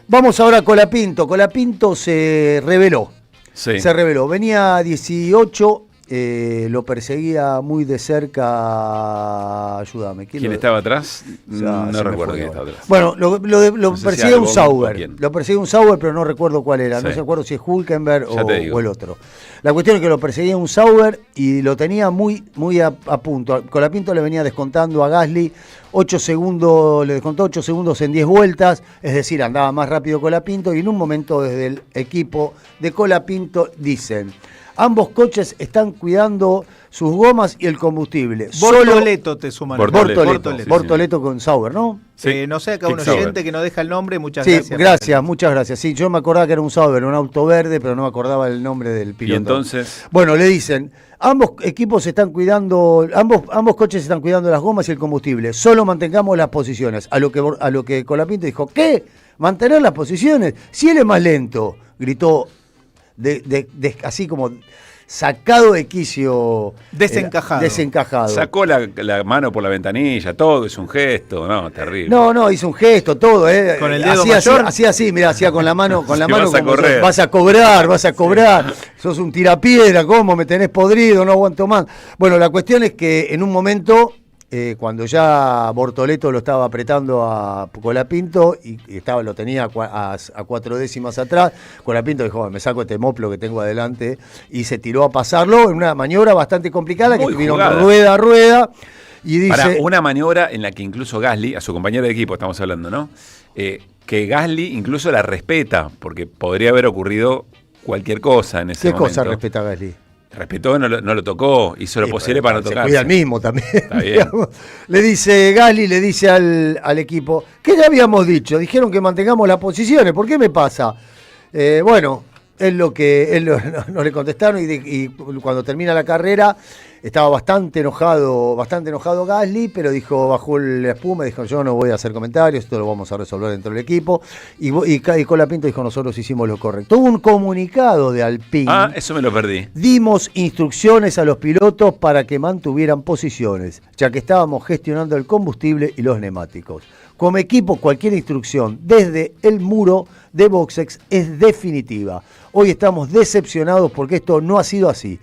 Vamos ahora a Colapinto. Colapinto se reveló. Sí. Se reveló. Venía 18... lo perseguía muy de cerca. Ayúdame. ¿Quién estaba atrás? No recuerdo quién estaba atrás. Bueno, lo perseguía un Sauber. Lo perseguía un Sauber, pero no recuerdo cuál era. Sí. No recuerdo si es Hülkenberg o el otro. La cuestión es que lo perseguía un Sauber y lo tenía muy a punto. Colapinto le venía descontando a Gasly 8 segundos, le descontó 8 segundos en 10 vueltas, es decir, andaba más rápido Colapinto, y en un momento desde el equipo de Colapinto dicen: ambos coches están cuidando sus gomas y el combustible. Bortoleto te suman. Bortoleto con Sauber, ¿no? Sí. No sé, acá un oyente que no deja el nombre, muchas gracias. Muchas gracias. Sí, yo me acordaba que era un Sauber, un auto verde, pero no me acordaba el nombre del piloto. Y entonces... Bueno, le dicen, ambos equipos están cuidando, ambos coches están cuidando las gomas y el combustible. Solo mantengamos las posiciones. A lo que Colapinto dijo, ¿qué? ¿Mantener las posiciones? Si él es más lento, gritó así como sacado de quicio. Desencajado. Sacó la mano por la ventanilla, todo, es un gesto, no, terrible. No, hizo un gesto, todo, Con el dedo mayor. Hacía así, mira, hacía con la mano, vas a correr. Vas a cobrar, sos un tirapiedra, ¿cómo me tenés podrido? No aguanto más. Bueno, la cuestión es que en un momento, cuando ya Bortoleto lo estaba apretando a Colapinto y lo tenía a 4 décimas atrás, Colapinto dijo, me saco este moplo que tengo adelante, y se tiró a pasarlo en una maniobra bastante complicada. Muy que tuvieron rueda a rueda. Y dice, para una maniobra en la que incluso Gasly, a su compañero de equipo estamos hablando, ¿no? Que Gasly incluso la respeta, porque podría haber ocurrido cualquier cosa en ese momento. ¿Qué cosa respeta Gasly? Respetó, no lo tocó, hizo lo posible para no tocar. Se cuida el mismo también. Está bien. Gasly le dice al equipo, ¿qué ya habíamos dicho? Dijeron que mantengamos las posiciones, ¿por qué me pasa? Bueno, no le contestaron, y cuando termina la carrera estaba bastante enojado Gasly, pero bajó la espuma y dijo, yo no voy a hacer comentarios, esto lo vamos a resolver dentro del equipo, y Colapinto dijo, nosotros hicimos lo correcto. Hubo un comunicado de Alpine. Eso me lo perdí. Dimos instrucciones a los pilotos para que mantuvieran posiciones, ya que estábamos gestionando el combustible y los neumáticos. Como equipo, cualquier instrucción desde el muro de boxes es definitiva. Hoy estamos decepcionados porque esto no ha sido así,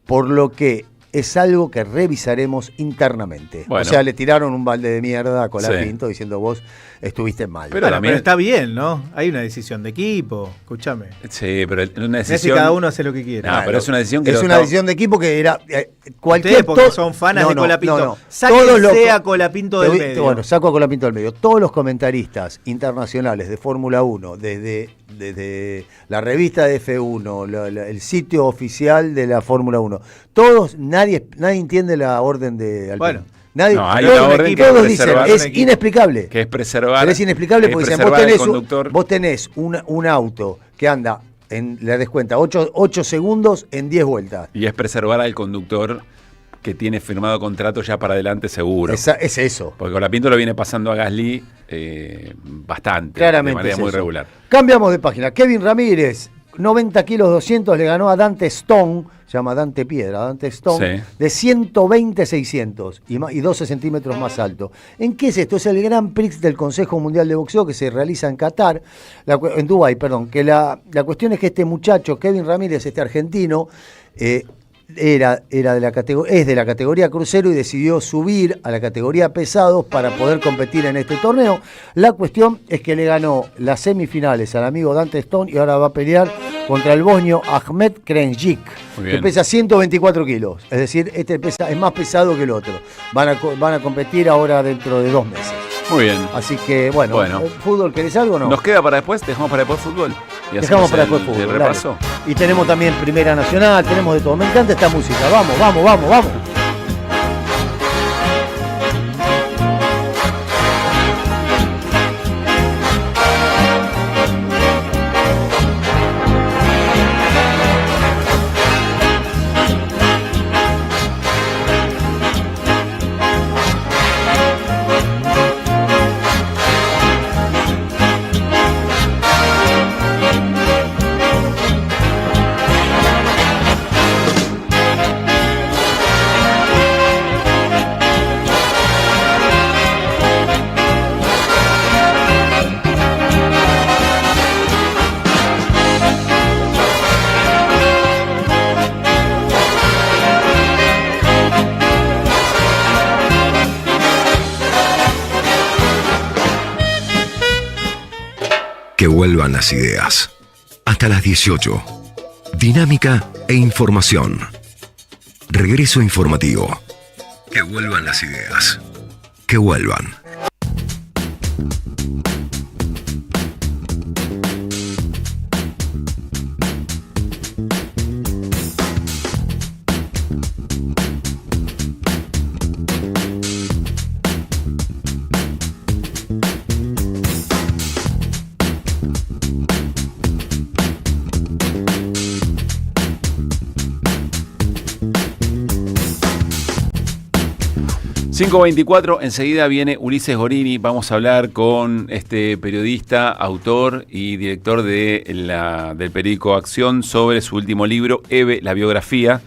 por lo que es algo que revisaremos internamente. Bueno. O sea, le tiraron un balde de mierda a Colapinto diciendo, vos estuviste mal. Pero está bien, ¿no? Hay una decisión de equipo, escúchame. Sí, pero una decisión... cada uno hace lo que quiere. No, pero es una decisión que... Es una decisión de equipo que era... cualquier porque son fanas de Colapinto. Sáquense a Colapinto del medio. Bueno, saco a Colapinto del medio. Todos los comentaristas internacionales de Fórmula 1, desde la revista de F1, el sitio oficial de la Fórmula 1, todos, nadie entiende la orden de Alpine. Bueno. Nadie, hay una orden que todos dicen, es inexplicable. Que es preservar. Pero es inexplicable porque dicen, vos tenés un auto que anda, le descuenta 8 segundos en 10 vueltas. Y es preservar al conductor que tiene firmado contrato ya para adelante seguro. Es eso. Porque Colapinto lo viene pasando a Gasly bastante, claramente, de manera muy regular. Cambiamos de página. Kevin Ramírez, 90 kilos 200, le ganó a Dante Stone, se llama Dante Stone, de 120-600 y 12 centímetros más alto. ¿En qué es esto? Es el Grand Prix del Consejo Mundial de Boxeo que se realiza en Qatar, en Dubái, perdón. Que la cuestión es que este muchacho, Kevin Ramírez, este argentino, es de la categoría crucero y decidió subir a la categoría pesados para poder competir en este torneo. La cuestión es que le ganó las semifinales al amigo Dante Stone y ahora va a pelear contra el bosnio Ahmed Krenjic, que pesa 124 kilos. Es decir, es más pesado que el otro. Van a competir ahora dentro de 2 meses. Muy bien. Así que, bueno. ¿Fútbol querés algo o no? ¿Nos queda para después? ¿Dejamos para después fútbol? Dejamos para después fútbol. ¿El repaso? Y tenemos también Primera Nacional, tenemos de todo. Me encanta esta música. Vamos. Que vuelvan las ideas. Hasta las 18. Dinámica e información. Regreso informativo. Que vuelvan las ideas. Que vuelvan. ...5:24, enseguida viene Ulises Gorini. Vamos a hablar con este periodista, autor y director del periódico Acción sobre su último libro, Eve, la biografía,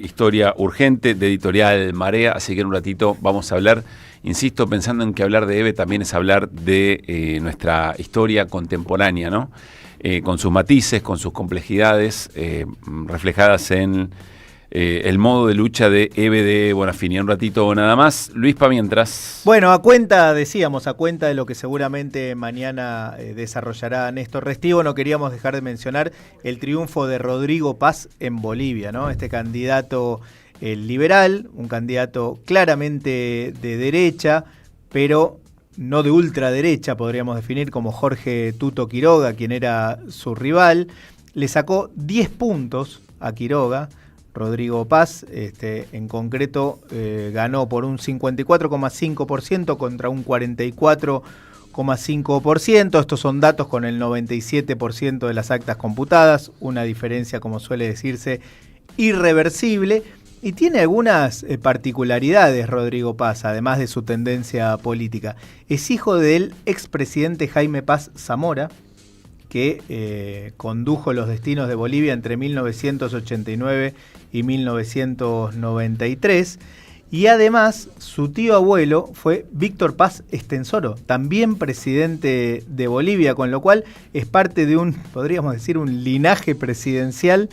historia urgente de editorial Marea. Así que en un ratito vamos a hablar, insisto, pensando en que hablar de Eve también es hablar de nuestra historia contemporánea, ¿no? Con sus matices, con sus complejidades, reflejadas en... el modo de lucha de Eve de Bonafini. Un ratito nada más. Luispa, mientras... Bueno, a cuenta de lo que seguramente mañana desarrollará Néstor Restivo, no queríamos dejar de mencionar el triunfo de Rodrigo Paz en Bolivia, ¿no? Este candidato liberal, un candidato claramente de derecha, pero no de ultraderecha, podríamos definir, como Jorge Tuto Quiroga, quien era su rival. Le sacó 10 puntos a Quiroga. Rodrigo Paz, en concreto, ganó por un 54,5% contra un 44,5%. Estos son datos con el 97% de las actas computadas, una diferencia, como suele decirse, irreversible. Y tiene algunas particularidades Rodrigo Paz, además de su tendencia política. Es hijo del expresidente Jaime Paz Zamora, que condujo los destinos de Bolivia entre 1989 y 1993. Y además, su tío abuelo fue Víctor Paz Estenssoro, también presidente de Bolivia, con lo cual es parte de podríamos decir, un linaje presidencial,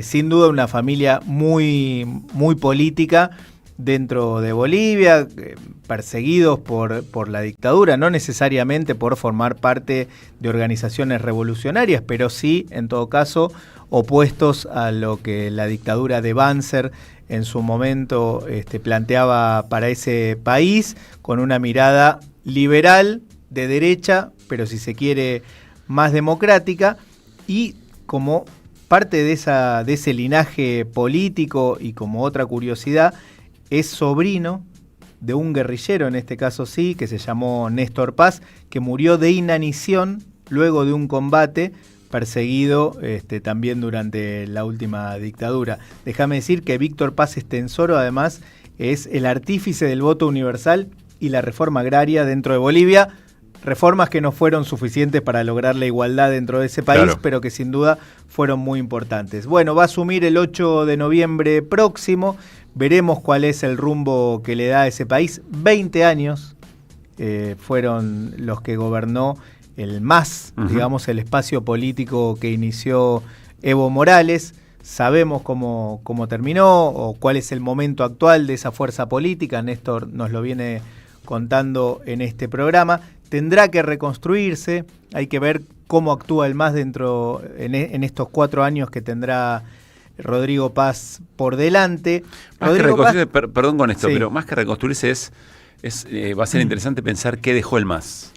sin duda una familia muy, muy política dentro de Bolivia, perseguidos por la dictadura, no necesariamente por formar parte de organizaciones revolucionarias, pero sí, en todo caso, opuestos a lo que la dictadura de Banzer en su momento planteaba para ese país, con una mirada liberal, de derecha, pero si se quiere más democrática, y como parte de ese linaje político, y como otra curiosidad, es sobrino de un guerrillero, en este caso sí, que se llamó Néstor Paz, que murió de inanición luego de un combate, perseguido también durante la última dictadura. Déjame decir que Víctor Paz Estenssoro, además, es el artífice del voto universal y la reforma agraria dentro de Bolivia, reformas que no fueron suficientes para lograr la igualdad dentro de ese país, claro, pero que sin duda fueron muy importantes. Bueno, va a asumir el 8 de noviembre próximo. Veremos cuál es el rumbo que le da a ese país. 20 años fueron los que gobernó el MAS, digamos, el espacio político que inició Evo Morales. Sabemos cómo terminó o cuál es el momento actual de esa fuerza política. Néstor nos lo viene contando en este programa. Tendrá que reconstruirse. Hay que ver cómo actúa el MAS en estos 4 años que tendrá Rodrigo Paz por delante. Perdón con esto, sí, pero más que reconstruirse va a ser interesante pensar qué dejó el MAS.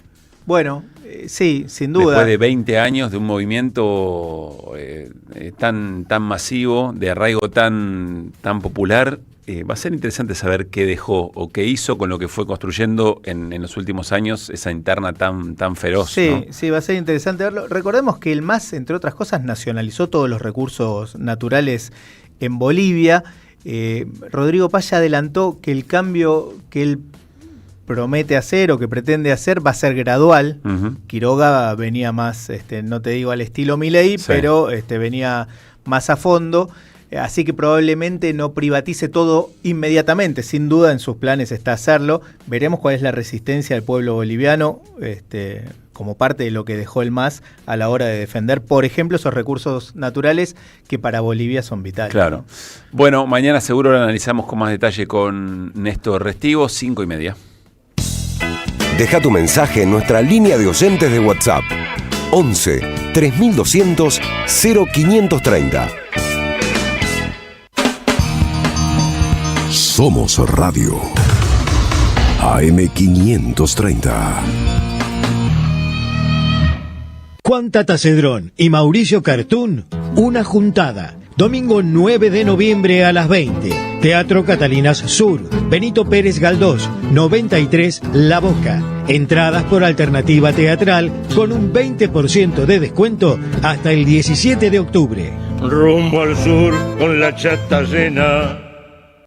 Bueno, sí, sin duda. Después de 20 años de un movimiento tan masivo, de arraigo tan popular, va a ser interesante saber qué dejó o qué hizo con lo que fue construyendo en los últimos años, esa interna tan feroz. Sí, ¿no? Sí, va a ser interesante verlo. Recordemos que el MAS, entre otras cosas, nacionalizó todos los recursos naturales en Bolivia. Rodrigo Paz ya adelantó que el cambio que él promete hacer o que pretende hacer va a ser gradual. Quiroga venía más, no te digo al estilo Milei, sí, pero venía más a fondo. Así que probablemente no privatice todo inmediatamente. Sin duda en sus planes está hacerlo. Veremos cuál es la resistencia del pueblo boliviano como parte de lo que dejó el MAS a la hora de defender, por ejemplo, esos recursos naturales que para Bolivia son vitales. Claro. Bueno, mañana seguro lo analizamos con más detalle con Néstor Restivo, 5:30. Deja tu mensaje en nuestra línea de oyentes de WhatsApp. 11 3200 0530. Somos Radio. AM530. Juan Tata Cedrón y Mauricio Cartún, una juntada. Domingo 9 de noviembre a las 20. Teatro Catalinas Sur. Benito Pérez Galdós, 93 La Boca. Entradas por alternativa teatral con un 20% de descuento hasta el 17 de octubre. Rumbo al sur con la chata llena.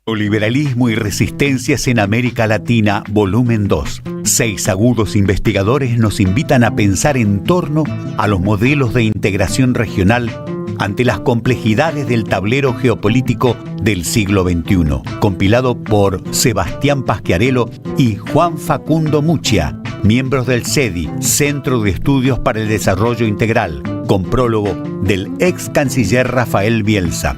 Liberalismo y resistencias en América Latina, volumen 2. 6 agudos investigadores nos invitan a pensar en torno a los modelos de integración regional ante las complejidades del tablero geopolítico del siglo XXI, compilado por Sebastián Pasquiarello y Juan Facundo Muccia, miembros del CEDI, Centro de Estudios para el Desarrollo Integral, con prólogo del ex canciller Rafael Bielsa.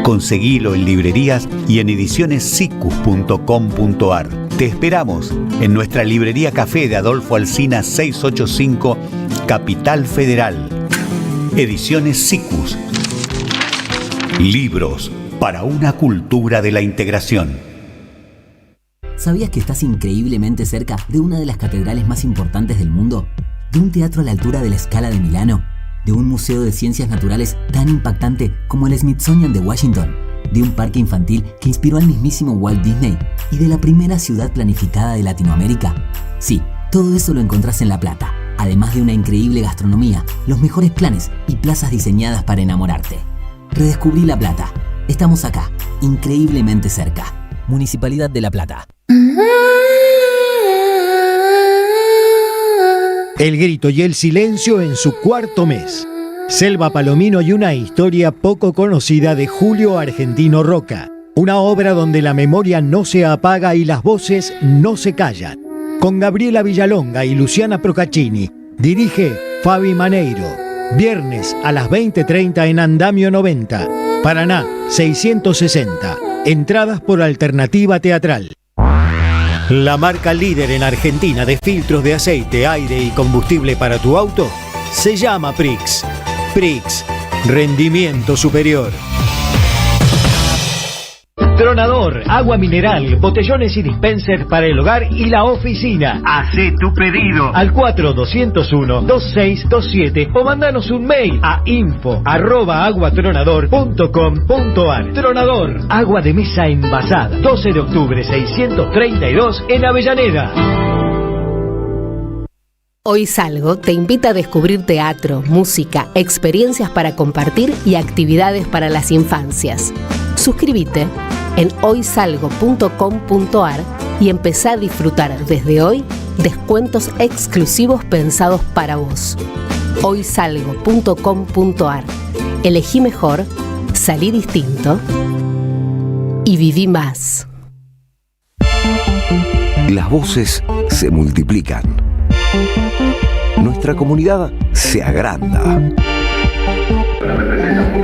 Conseguilo en librerías y en edicionessicus.com.ar. Te esperamos en nuestra librería Café de Adolfo Alsina 685, Capital Federal. Ediciones Sicus. Libros para una cultura de la integración. ¿Sabías que estás increíblemente cerca de una de las catedrales más importantes del mundo? ¿De un teatro a la altura de la Scala de Milano? ¿De un museo de ciencias naturales tan impactante como el Smithsonian de Washington? ¿De un parque infantil que inspiró al mismísimo Walt Disney? ¿Y de la primera ciudad planificada de Latinoamérica? Sí, todo eso lo encontrás en La Plata, además de una increíble gastronomía, los mejores planes y plazas diseñadas para enamorarte. Redescubrí La Plata. Estamos acá, increíblemente cerca. Municipalidad de La Plata. El grito y el silencio en su cuarto mes. Selva Palomino y una historia poco conocida de Julio Argentino Roca. Una obra donde la memoria no se apaga y las voces no se callan. Con Gabriela Villalonga y Luciana Procaccini. Dirige Fabi Maneiro. Viernes a las 20:30 en Andamio 90. Paraná 660. Entradas por alternativa teatral. La marca líder en Argentina de filtros de aceite, aire y combustible para tu auto se llama Prix. Prix, rendimiento superior. Tronador, agua mineral, botellones y dispensers para el hogar y la oficina. Hacé tu pedido al 4201-2627 o mandanos un mail a info@aguatronador.com.ar. Tronador, agua de mesa envasada. 12 de octubre 632 en Avellaneda. Hoy Salgo te invita a descubrir teatro, música, experiencias para compartir y actividades para las infancias. Suscríbete en hoysalgo.com.ar y empezá a disfrutar desde hoy descuentos exclusivos pensados para vos. hoysalgo.com.ar. Elegí mejor, salí distinto y viví más. Las voces se multiplican. Nuestra comunidad se agranda.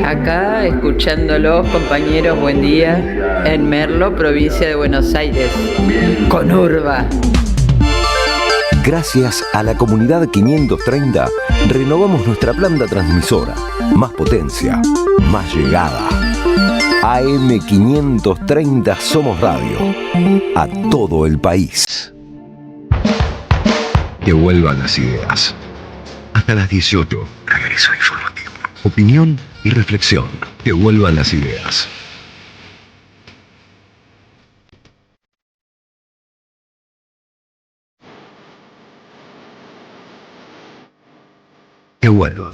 Acá escuchándolos, compañeros, buen día, en Merlo, provincia de Buenos Aires, con Urba. Gracias a la comunidad 530, renovamos nuestra planta transmisora. Más potencia, más llegada. AM530 Somos Radio. A todo el país. Que vuelvan las ideas. Hasta las 18, regreso informativo. Opinión y reflexión. Que vuelvan las ideas. Que vuelvan.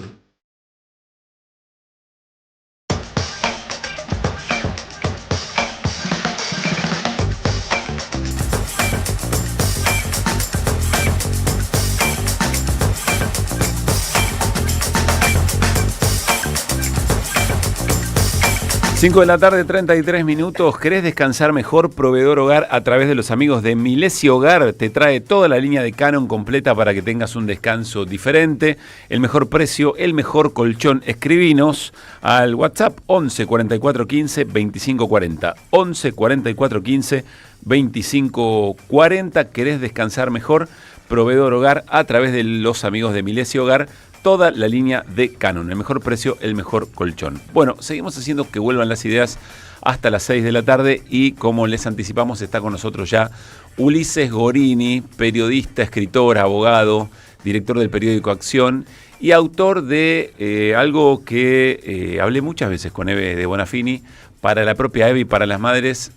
Cinco de la tarde, 33 minutos. ¿Querés descansar mejor? Proveedor Hogar, a través de los amigos de Milesi Hogar, te trae toda la línea de Canon completa para que tengas un descanso diferente. El mejor precio, el mejor colchón. Escribinos al WhatsApp 11 44 15 25 40. 11 44 15 2540. ¿Querés descansar mejor? Proveedor Hogar a través de los amigos de Milesio Hogar. Toda la línea de Canon. El mejor precio, el mejor colchón. Bueno, seguimos haciendo que vuelvan las ideas hasta las 6 de la tarde y como les anticipamos está con nosotros ya Ulises Gorini, periodista, escritor, abogado, director del periódico Acción y autor de algo que hablé muchas veces con Eve de Bonafini, para la propia Eve y para las madres,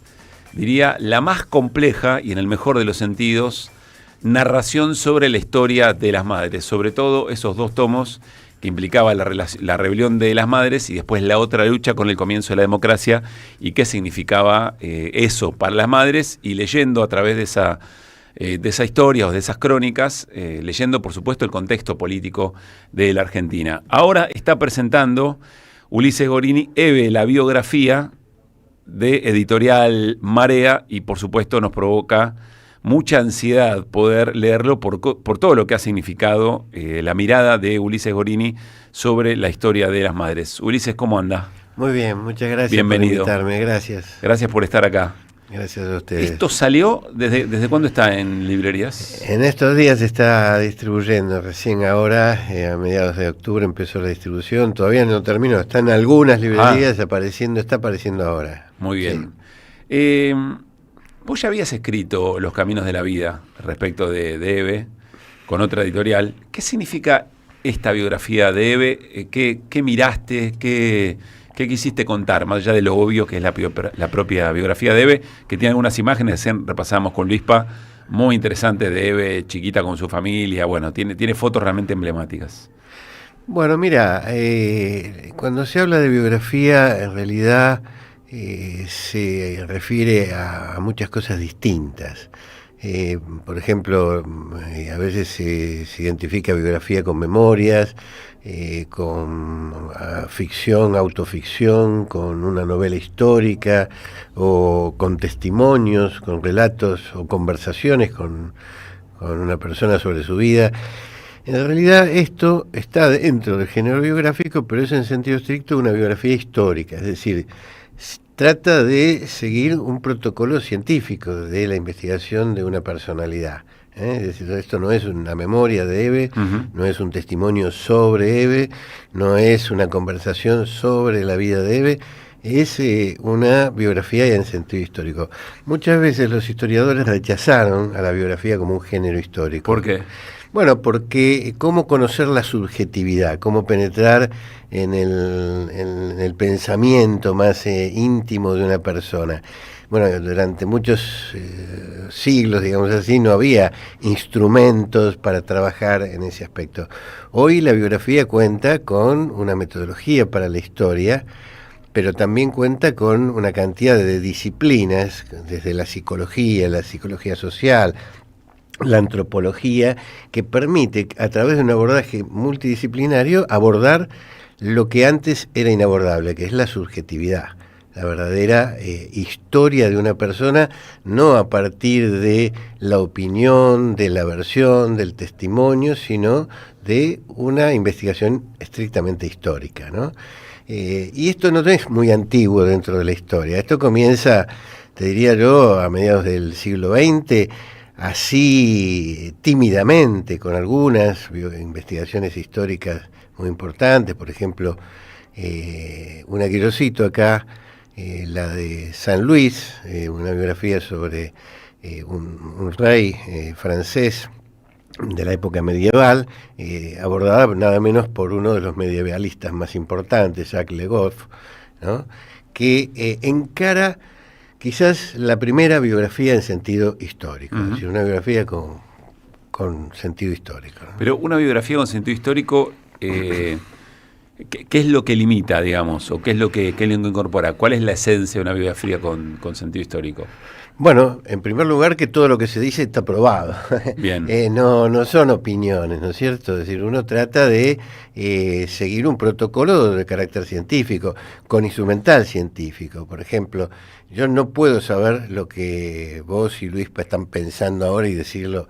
diría la más compleja y en el mejor de los sentidos, narración sobre la historia de las madres, sobre todo esos 2 tomos que implicaba la rebelión de las madres y después la otra lucha con el comienzo de la democracia y qué significaba eso para las madres, y leyendo a través de esa historia o de esas crónicas, leyendo por supuesto el contexto político de la Argentina. Ahora está presentando Ulises Gorini, Eve, la biografía de Editorial Marea, y por supuesto nos provoca mucha ansiedad poder leerlo por todo lo que ha significado la mirada de Ulises Gorini sobre la historia de las madres. Ulises, ¿cómo anda? Muy bien, muchas gracias. Bienvenido. Por invitarme, gracias. Gracias por estar acá. Gracias a ustedes. ¿Esto salió? ¿Desde cuándo está en librerías? En estos días se está distribuyendo, recién ahora, a mediados de octubre empezó la distribución, todavía no terminó, está en algunas librerías está apareciendo ahora. Muy bien. Sí. Vos ya habías escrito Los Caminos de la Vida respecto de Eve, con otra editorial. ¿Qué significa esta biografía de Eve? ¿Qué miraste? ¿Qué quisiste contar? Más allá de lo obvio que es la propia biografía de Eve, que tiene algunas imágenes, repasamos con Luispa, muy interesantes de Eve, chiquita con su familia. Bueno, tiene fotos realmente emblemáticas. Bueno, mira, cuando se habla de biografía, en realidad se refiere a muchas cosas distintas. Por ejemplo, a veces se identifica biografía con memorias, con ficción, autoficción, con una novela histórica, o con testimonios, con relatos o conversaciones con una persona sobre su vida. En realidad esto está dentro del género biográfico, pero es en sentido estricto una biografía histórica, es decir, trata de seguir un protocolo científico de la investigación de una personalidad. Es decir, esto no es una memoria de Eve, no es un testimonio sobre Eve, no es una conversación sobre la vida de Eve, es una biografía en sentido histórico. Muchas veces los historiadores rechazaron a la biografía como un género histórico. ¿Por qué? Bueno, porque cómo conocer la subjetividad, cómo penetrar en el pensamiento más íntimo de una persona. Bueno, durante muchos siglos, digamos así, no había instrumentos para trabajar en ese aspecto. Hoy la biografía cuenta con una metodología para la historia, pero también cuenta con una cantidad de disciplinas, desde la psicología social, la antropología, que permite, a través de un abordaje multidisciplinario, abordar lo que antes era inabordable, que es la subjetividad, la verdadera historia de una persona, no a partir de la opinión, de la versión, del testimonio, sino de una investigación estrictamente histórica, ¿no? Y esto no es muy antiguo dentro de la historia, esto comienza, te diría yo, a mediados del siglo XX, así tímidamente, con algunas investigaciones históricas muy importantes, por ejemplo, una que yo cito acá, la de San Luis, una biografía sobre un rey francés de la época medieval, abordada nada menos por uno de los medievalistas más importantes, Jacques Le Goff, ¿no?, que encara quizás la primera biografía en sentido histórico, es decir, una biografía con sentido histórico, ¿no? Pero una biografía con sentido histórico, ¿qué es lo que limita, digamos, o qué es lo que incorpora? ¿Cuál es la esencia de una biografía con sentido histórico? Bueno, en primer lugar, que todo lo que se dice está probado. Bien. No son opiniones, ¿no es cierto? Es decir, uno trata de seguir un protocolo de carácter científico, con instrumental científico. Por ejemplo, yo no puedo saber lo que vos y Luis están pensando ahora y decirlo,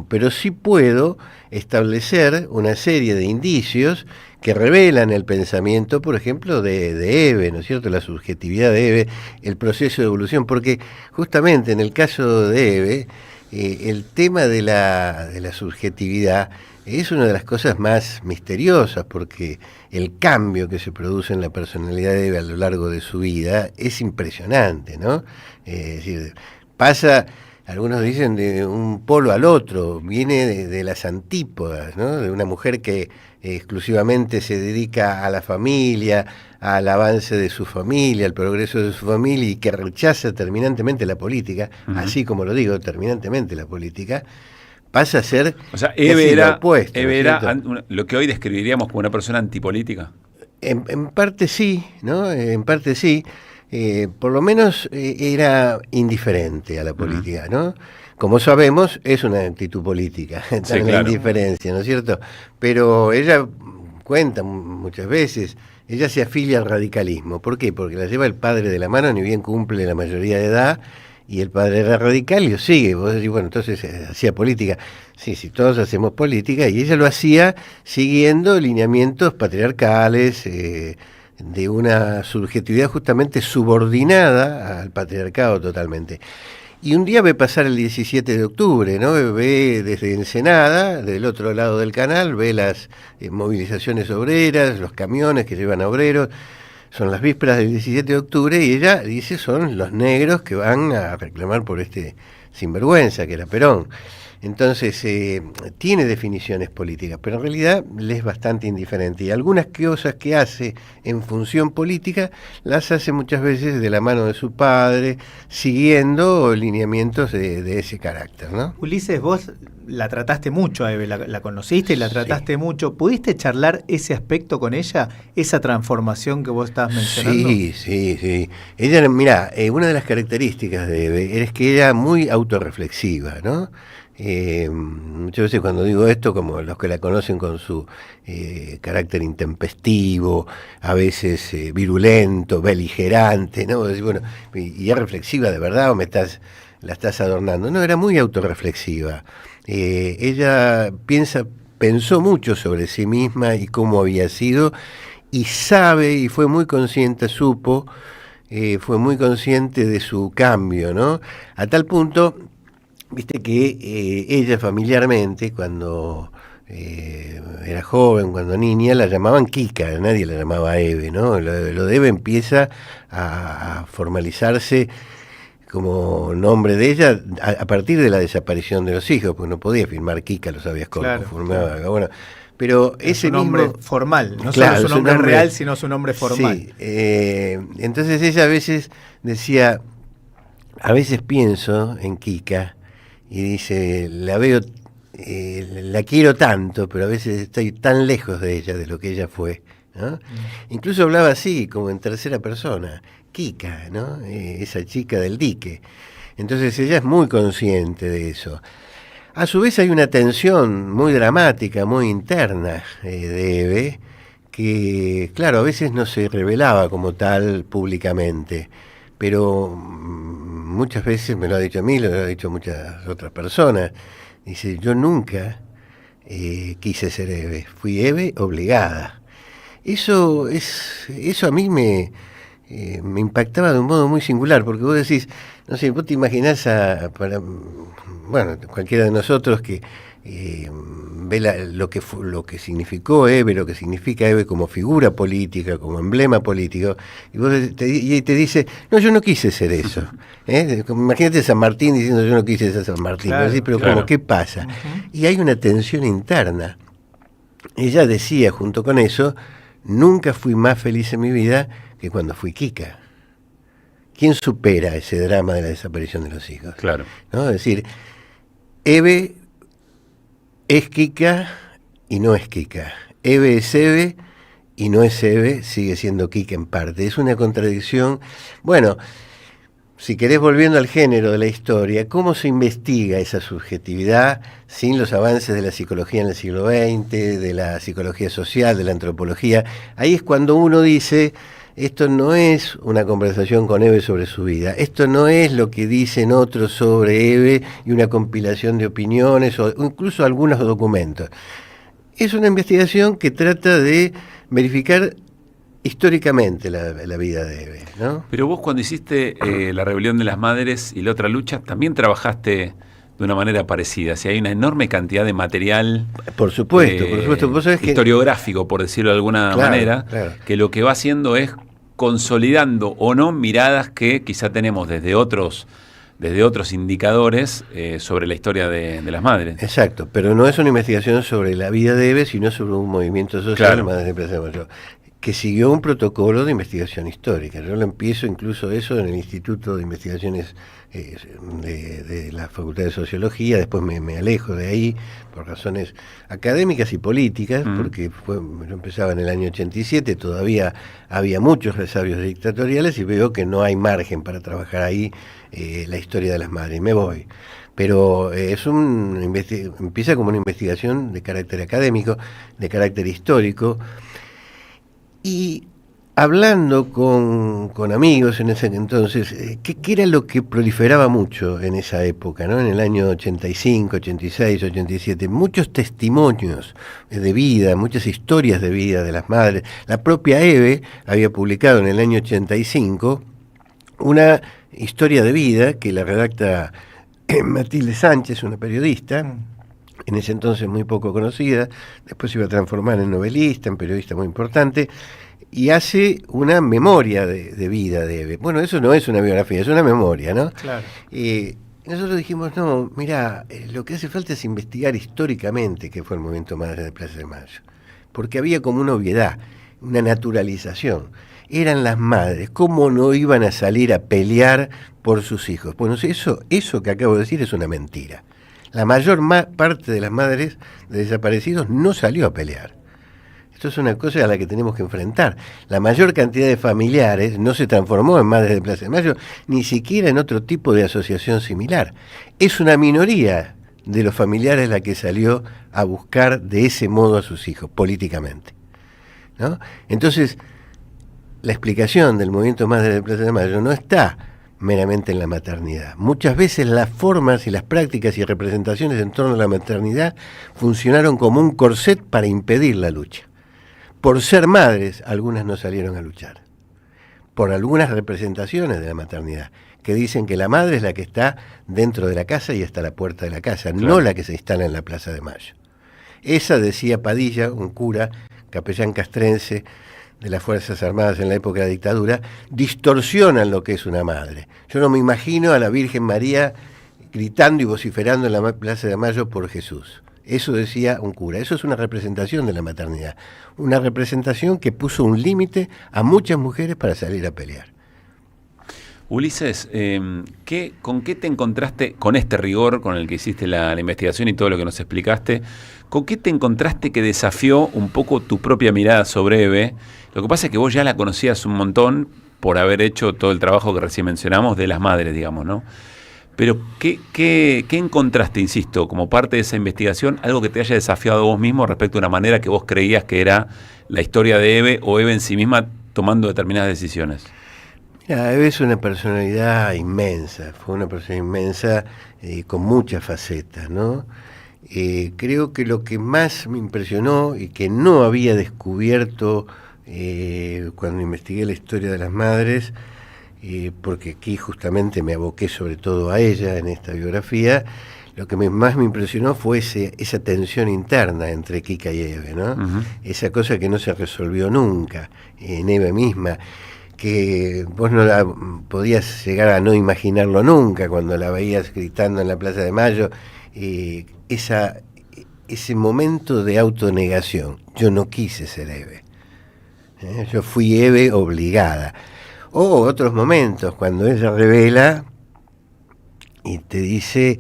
pero sí puedo establecer una serie de indicios que revelan el pensamiento, por ejemplo, de Eve, ¿no es cierto?, la subjetividad de Eve, el proceso de evolución, porque justamente en el caso de Eve, el tema de la subjetividad es una de las cosas más misteriosas, porque el cambio que se produce en la personalidad de Eve a lo largo de su vida es impresionante, ¿no? Es decir, pasa, algunos dicen, de un polo al otro, viene de las antípodas, ¿no? De una mujer que exclusivamente se dedica a la familia, al avance de su familia, al progreso de su familia, y que rechaza terminantemente la política, así como lo digo, terminantemente la política, pasa a ser, o sea, Eve era, opuesto, Eve era lo que hoy describiríamos como una persona antipolítica. En parte sí, ¿no? En parte sí. Por lo menos era indiferente a la política, ¿no? Como sabemos, es una actitud política, sí, claro, la indiferencia, ¿no es cierto? Pero ella cuenta muchas veces, ella se afilia al radicalismo. ¿Por qué? Porque la lleva el padre de la mano, ni bien cumple la mayoría de edad, y el padre era radical y lo sigue. Vos decís, bueno, entonces hacía política. Sí, todos hacemos política, y ella lo hacía siguiendo lineamientos patriarcales, de una subjetividad justamente subordinada al patriarcado totalmente. Y un día ve pasar el 17 de octubre, ¿no? Ve desde Ensenada, del otro lado del canal, ve las movilizaciones obreras, los camiones que llevan a obreros. Son las vísperas del 17 de octubre y ella dice, son los negros que van a reclamar por este sinvergüenza que era Perón. Entonces, tiene definiciones políticas, pero en realidad le es bastante indiferente. Y algunas cosas que hace en función política, las hace muchas veces de la mano de su padre, siguiendo lineamientos de ese carácter, ¿no? Ulises, vos la trataste mucho a Eve, la conociste y la trataste mucho. ¿Pudiste charlar ese aspecto con ella, esa transformación que vos estabas mencionando? Sí. Ella, mirá, una de las características de Eve es que ella era muy autorreflexiva, ¿no? Muchas veces cuando digo esto, como los que la conocen con su carácter intempestivo, a veces virulento, beligerante, ¿no? Bueno, y es reflexiva de verdad o la estás adornando. No, era muy autorreflexiva. Ella pensó mucho sobre sí misma y cómo había sido, y sabe, y fue muy consciente de su cambio, ¿no? A tal punto, viste que ella familiarmente, cuando era joven, cuando niña, la llamaban Kika, nadie la llamaba Eve, ¿no? Lo de Eve empieza a formalizarse como nombre de ella a partir de la desaparición de los hijos, porque no podía firmar Kika, lo sabías cómo formaba. Claro. Bueno, pero es ese un nombre mismo formal, no solo es un nombre real, sino su nombre formal. Sí, entonces ella a veces decía, a veces pienso en Kika y dice, la veo, la quiero tanto, pero a veces estoy tan lejos de ella, de lo que ella fue, ¿no? Incluso hablaba así, como en tercera persona, Kika, ¿no? Esa chica del dique. Entonces ella es muy consciente de eso. A su vez hay una tensión muy dramática, muy interna de Eve, que claro, a veces no se revelaba como tal públicamente, pero muchas veces me lo ha dicho a mí, lo ha dicho muchas otras personas. Dice, yo nunca quise ser Eve, fui Eve obligada. Eso a mí me impactaba de un modo muy singular, porque vos decís, no sé, vos te imaginás cualquiera de nosotros que ve lo que significó Eve, lo que significa Eve como figura política, como emblema político, y vos te dice, no, yo no quise ser eso. Imagínate San Martín diciendo, yo no quise ser San Martín, claro, pero claro. ¿Cómo? ¿Qué pasa? Y hay una tensión interna. Ella decía, junto con eso, nunca fui más feliz en mi vida que cuando fui Kika. ¿Quién supera ese drama de la desaparición de los hijos? Claro. ¿No? Es decir, Eve es Kika y no es Kika. Eve es Eve y no es Eve, sigue siendo Kika en parte. Es una contradicción. Bueno, si querés, volviendo al género de la historia, ¿cómo se investiga esa subjetividad sin los avances de la psicología en el siglo XX, de la psicología social, de la antropología? Ahí es cuando uno dice, esto no es una conversación con Eve sobre su vida, esto no es lo que dicen otros sobre Eve y una compilación de opiniones o incluso algunos documentos. Es una investigación que trata de verificar históricamente la vida de Eve, ¿no? Pero vos cuando hiciste La Rebelión de las Madres y La Otra Lucha, también trabajaste de una manera parecida. Si hay una enorme cantidad de material, por supuesto. Vos sabés historiográfico, por decirlo de alguna manera, que lo que va haciendo es consolidando o no miradas que quizá tenemos desde otros indicadores sobre la historia de las madres. Exacto, pero no es una investigación sobre la vida de Eve, sino sobre un movimiento social, Madres de Plaza de Mayo, que siguió un protocolo de investigación histórica. Yo lo empiezo incluso eso en el Instituto de Investigaciones de la Facultad de Sociología, después me alejo de ahí por razones académicas y políticas, porque yo empezaba en el año 87, todavía había muchos resabios dictatoriales y veo que no hay margen para trabajar ahí la historia de las madres, y me voy. Pero empieza como una investigación de carácter académico, de carácter histórico, y hablando con amigos en ese entonces, ¿qué era lo que proliferaba mucho en esa época, ¿no? En el año 85, 86, 87, muchos testimonios de vida, muchas historias de vida de las madres. La propia Eve había publicado en el año 85 una historia de vida que la redacta Matilde Sánchez, una periodista, en ese entonces muy poco conocida, después se iba a transformar en novelista, en periodista muy importante, y hace una memoria de vida de Eve. Bueno, eso no es una biografía, es una memoria, ¿no? Claro. Nosotros dijimos, no, mira, lo que hace falta es investigar históricamente qué fue el movimiento Madres de Plaza de Mayo, porque había como una obviedad, una naturalización. Eran las madres, ¿cómo no iban a salir a pelear por sus hijos? Bueno, eso que acabo de decir es una mentira. La mayor parte de las madres de desaparecidos no salió a pelear. Esto es una cosa a la que tenemos que enfrentar. La mayor cantidad de familiares no se transformó en Madres de Plaza de Mayo, ni siquiera en otro tipo de asociación similar. Es una minoría de los familiares la que salió a buscar de ese modo a sus hijos, políticamente, ¿no? Entonces, la explicación del movimiento Madres de Plaza de Mayo no está meramente en la maternidad. Muchas veces las formas y las prácticas y representaciones en torno a la maternidad funcionaron como un corset para impedir la lucha. Por ser madres, algunas no salieron a luchar. Por algunas representaciones de la maternidad, que dicen que la madre es la que está dentro de la casa y hasta la puerta de la casa, claro, no la que se instala en la Plaza de Mayo. Esa, decía Padilla, un cura, capellán castrense de las Fuerzas Armadas en la época de la dictadura, distorsionan lo que es una madre. Yo no me imagino a la Virgen María gritando y vociferando en la Plaza de Mayo por Jesús. Eso decía un cura. Eso es una representación de la maternidad. Una representación que puso un límite a muchas mujeres para salir a pelear. Ulises, ¿con qué te encontraste con este rigor con el que hiciste la investigación y todo lo que nos explicaste? ¿Con qué te encontraste que desafió un poco tu propia mirada sobre Eve? Lo que pasa es que vos ya la conocías un montón por haber hecho todo el trabajo que recién mencionamos de las madres, digamos, ¿no? Pero, ¿qué encontraste, insisto, como parte de esa investigación, algo que te haya desafiado a vos mismo respecto a una manera que vos creías que era la historia de Eve o Eve en sí misma tomando determinadas decisiones? Mira, Eve es una personalidad inmensa, fue una persona inmensa con muchas facetas, ¿no? Creo que lo que más me impresionó y que no había descubierto cuando investigué la historia de las madres, porque aquí justamente me aboqué sobre todo a ella en esta biografía, lo que más me impresionó fue esa tensión interna entre Kika y Eve, ¿no? Uh-huh. Esa cosa que no se resolvió nunca en Eve misma, que vos no la podías llegar a no imaginarlo nunca cuando la veías gritando en la Plaza de Mayo, ese momento de autonegación. Yo no quise ser Eve, yo fui Eve obligada. O otros momentos, cuando ella revela y te dice,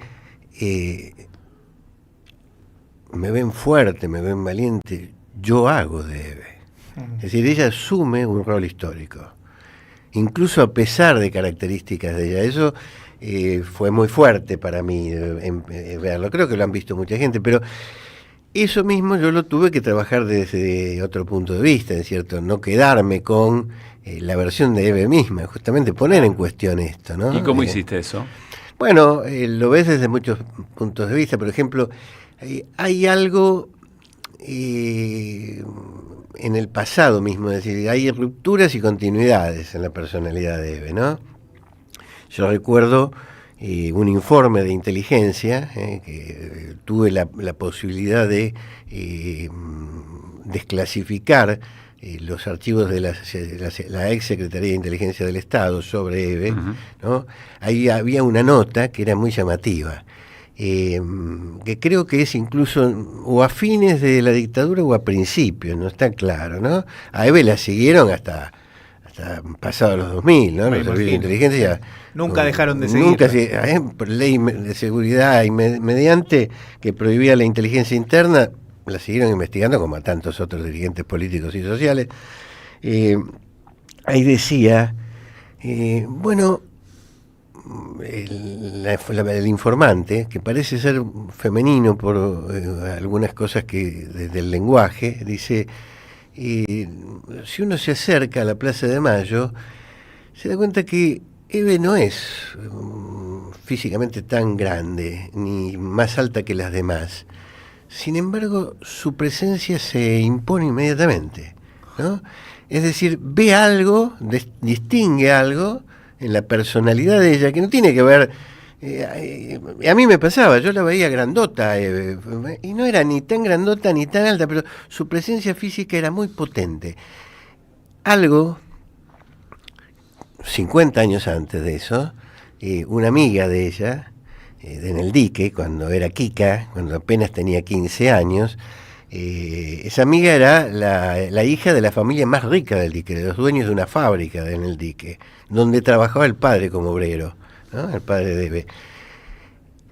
me ven fuerte, me ven valiente, yo hago de Eve. Es decir, ella asume un rol histórico, incluso a pesar de características de ella. Eso fue muy fuerte para mí verlo. Creo que lo han visto mucha gente, pero eso mismo yo lo tuve que trabajar desde otro punto de vista, ¿es cierto? No quedarme con la versión de Eve misma, justamente poner en cuestión esto, ¿no? ¿Y cómo hiciste eso? Bueno, lo ves desde muchos puntos de vista. Por ejemplo, hay algo en el pasado mismo, es decir, hay rupturas y continuidades en la personalidad de Eve, ¿no? Yo recuerdo un informe de inteligencia que tuve la posibilidad de desclasificar los archivos de la ex Secretaría de Inteligencia del Estado sobre Eve, ¿no? Ahí había una nota que era muy llamativa, que creo que es incluso o a fines de la dictadura o a principios, no está claro, ¿no? A Eve la siguieron hasta pasados los 2000, ¿no? Los servicios de inteligencia nunca dejaron de seguir. Nunca, por ley de seguridad y mediante que prohibía la inteligencia interna, la siguieron investigando como a tantos otros dirigentes políticos y sociales. Ahí decía, bueno, el informante, que parece ser femenino por algunas cosas del lenguaje, dice, si uno se acerca a la Plaza de Mayo, se da cuenta que Eve no es físicamente tan grande, ni más alta que las demás. Sin embargo, su presencia se impone inmediatamente, ¿no? Es decir, ve algo, distingue algo en la personalidad de ella, que no tiene que ver... a mí me pasaba, yo la veía grandota, y no era ni tan grandota ni tan alta, pero su presencia física era muy potente. Algo, 50 años antes de eso, una amiga de ella, en el dique, cuando era Kika, cuando apenas tenía 15 años, esa amiga era la hija de la familia más rica del dique, de los dueños de una fábrica en el dique, donde trabajaba el padre como obrero, ¿no? El padre de Eve.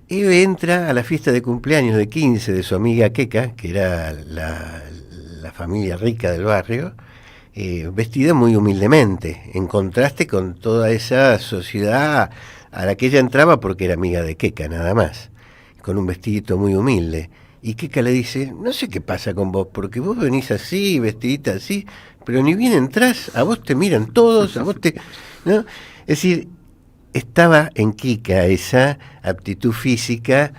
Eve entra a la fiesta de cumpleaños de 15 de su amiga Keka, que era la familia rica del barrio, vestida muy humildemente, en contraste con toda esa sociedad a la que ella entraba porque era amiga de Keka nada más, con un vestidito muy humilde. Y Keka le dice, no sé qué pasa con vos, porque vos venís así, vestidita así, pero ni bien entrás, a vos te miran todos, a vos te... ¿no? Es decir, estaba en Kika esa aptitud física,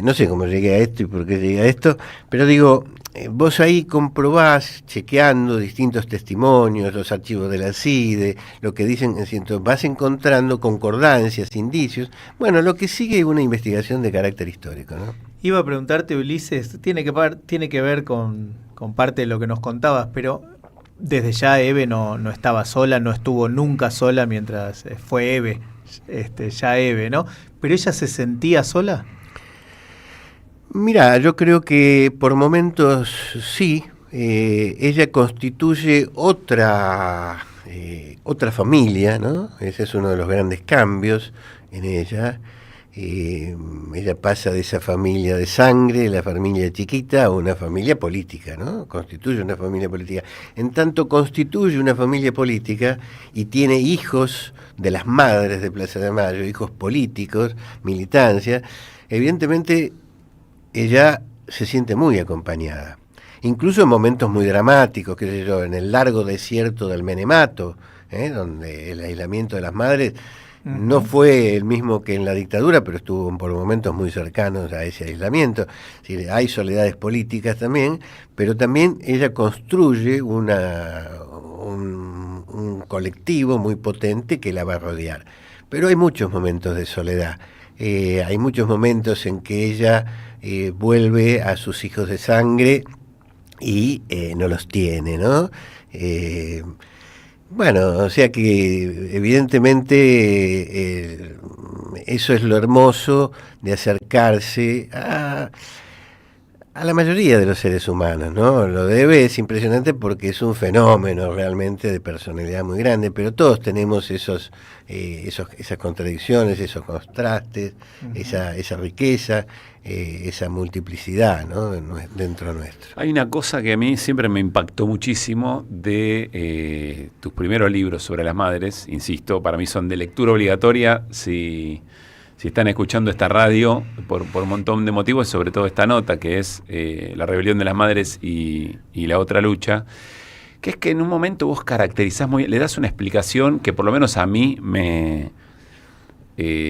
no sé cómo llegué a esto y por qué llegué a esto, pero digo, vos ahí comprobás, chequeando distintos testimonios, los archivos de la CIDE, lo que dicen, vas encontrando concordancias, indicios. Bueno, lo que sigue es una investigación de carácter histórico, ¿no? Iba a preguntarte, Ulises, tiene que ver con parte de lo que nos contabas, pero desde ya Eve no estaba sola, no estuvo nunca sola mientras fue Eve, ya Eve, ¿no? ¿Pero ella se sentía sola? Mira, yo creo que por momentos sí, ella constituye otra familia, ¿no? Ese es uno de los grandes cambios en ella. Ella pasa de esa familia de sangre, la familia chiquita, a una familia política, ¿no? Constituye una familia política. En tanto constituye una familia política y tiene hijos de las madres de Plaza de Mayo, hijos políticos, militancia, evidentemente ella se siente muy acompañada. Incluso en momentos muy dramáticos, qué sé yo, en el largo desierto del Menemato, donde el aislamiento de las madres no fue el mismo que en la dictadura, pero estuvo por momentos muy cercanos a ese aislamiento. Es decir, hay soledades políticas también, pero también ella construye un colectivo muy potente que la va a rodear. Pero hay muchos momentos de soledad. Hay muchos momentos en que ella vuelve a sus hijos de sangre y no los tiene, ¿no? Bueno, o sea que evidentemente eso es lo hermoso de acercarse a la mayoría de los seres humanos, ¿no? Lo de Eve es impresionante porque es un fenómeno realmente de personalidad muy grande, pero todos tenemos esas contradicciones, esos contrastes, esa riqueza, esa multiplicidad, ¿no? Dentro nuestro. Hay una cosa que a mí siempre me impactó muchísimo de tus primeros libros sobre las madres, insisto, para mí son de lectura obligatoria si si están escuchando esta radio por un montón de motivos, sobre todo esta nota, que es la rebelión de las madres y la otra lucha, que es que en un momento vos caracterizás muy bien, le das una explicación que por lo menos a mí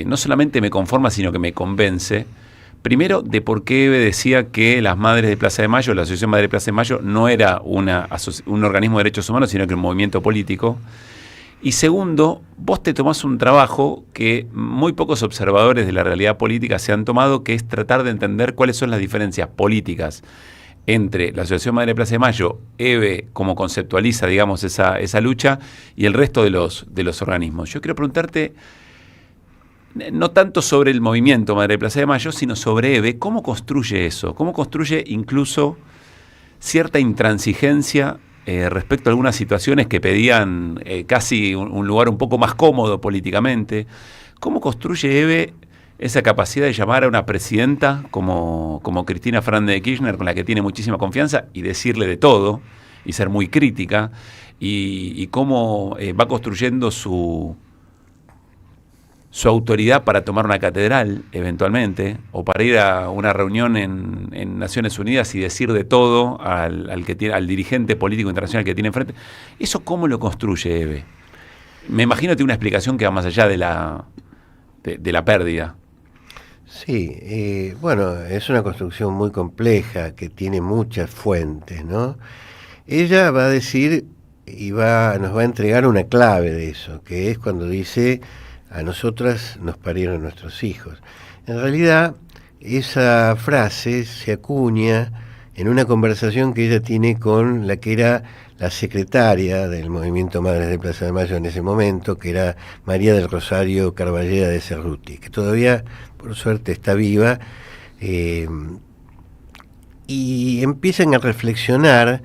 no solamente me conforma, sino que me convence. Primero, de por qué Eve decía que las Madres de Plaza de Mayo, la Asociación Madre de Plaza de Mayo, no era un organismo de derechos humanos, sino que un movimiento político. Y segundo, vos te tomás un trabajo que muy pocos observadores de la realidad política se han tomado, que es tratar de entender cuáles son las diferencias políticas entre la Asociación Madre de Plaza de Mayo, Eve, como conceptualiza, digamos, esa lucha, y el resto de los organismos. Yo quiero preguntarte, no tanto sobre el movimiento Madre de Plaza de Mayo, sino sobre Eve, ¿cómo construye eso? ¿Cómo construye incluso cierta intransigencia respecto a algunas situaciones que pedían casi un lugar un poco más cómodo políticamente? ¿Cómo construye Eve esa capacidad de llamar a una presidenta como Cristina Fernández de Kirchner, con la que tiene muchísima confianza, y decirle de todo, y ser muy crítica, y cómo va construyendo su autoridad para tomar una catedral, eventualmente, o para ir a una reunión en Naciones Unidas y decir de todo al dirigente político internacional que tiene enfrente? ¿Eso cómo lo construye Eve? Me imagino que tiene una explicación que va más allá de la pérdida. Sí, bueno, es una construcción muy compleja que tiene muchas fuentes, ¿no? Ella va a decir y nos va a entregar una clave de eso, que es cuando dice: a nosotras nos parieron nuestros hijos. En realidad, esa frase se acuña en una conversación que ella tiene con la que era la secretaria del movimiento Madres de Plaza de Mayo en ese momento, que era María del Rosario Carballeda de Cerruti, que todavía, por suerte, está viva, y empiezan a reflexionar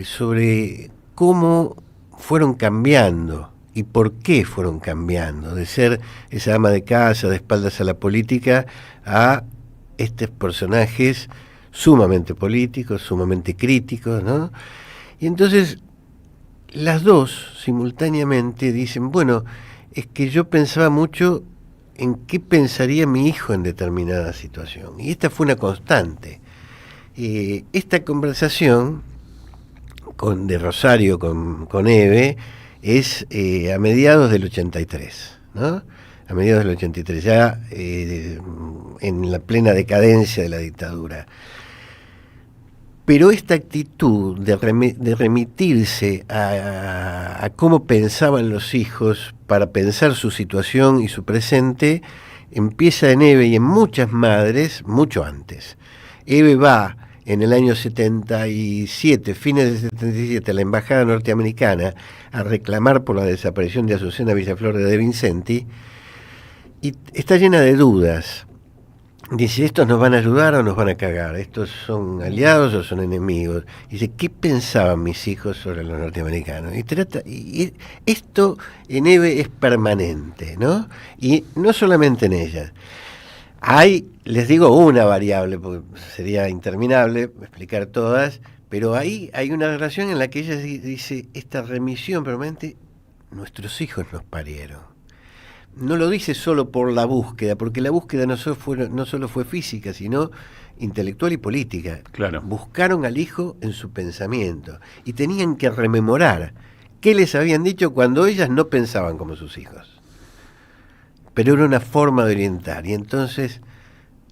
sobre cómo fueron cambiando y por qué fueron cambiando, de ser esa ama de casa, de espaldas a la política, a estos personajes sumamente políticos, sumamente críticos, ¿no? Y entonces las dos simultáneamente dicen: bueno, es que yo pensaba mucho en qué pensaría mi hijo en determinada situación. Y esta fue una constante. Esta conversación de Rosario con Eve es a mediados del 83, ¿no? A mediados del 83, ya en la plena decadencia de la dictadura. Pero esta actitud de remitirse a cómo pensaban los hijos para pensar su situación y su presente, empieza en Eve y en muchas madres mucho antes. Eve va en el año 77, fines de 77, a la embajada norteamericana a reclamar por la desaparición de Azucena Villaflor de Vincenti, y está llena de dudas. Dice: ¿estos nos van a ayudar o nos van a cagar? ¿Estos son aliados o son enemigos? Dice: ¿qué pensaban mis hijos sobre los norteamericanos? Y esto en Eve es permanente, ¿no? Y no solamente en ella. Hay, les digo, una variable, porque sería interminable explicar todas, pero ahí hay una relación en la que ella dice: esta remisión permanente, nuestros hijos nos parieron. No lo dice solo por la búsqueda, porque la búsqueda no solo fue física, sino intelectual y política. Claro. Buscaron al hijo en su pensamiento y tenían que rememorar qué les habían dicho cuando ellas no pensaban como sus hijos. Pero era una forma de orientar, y entonces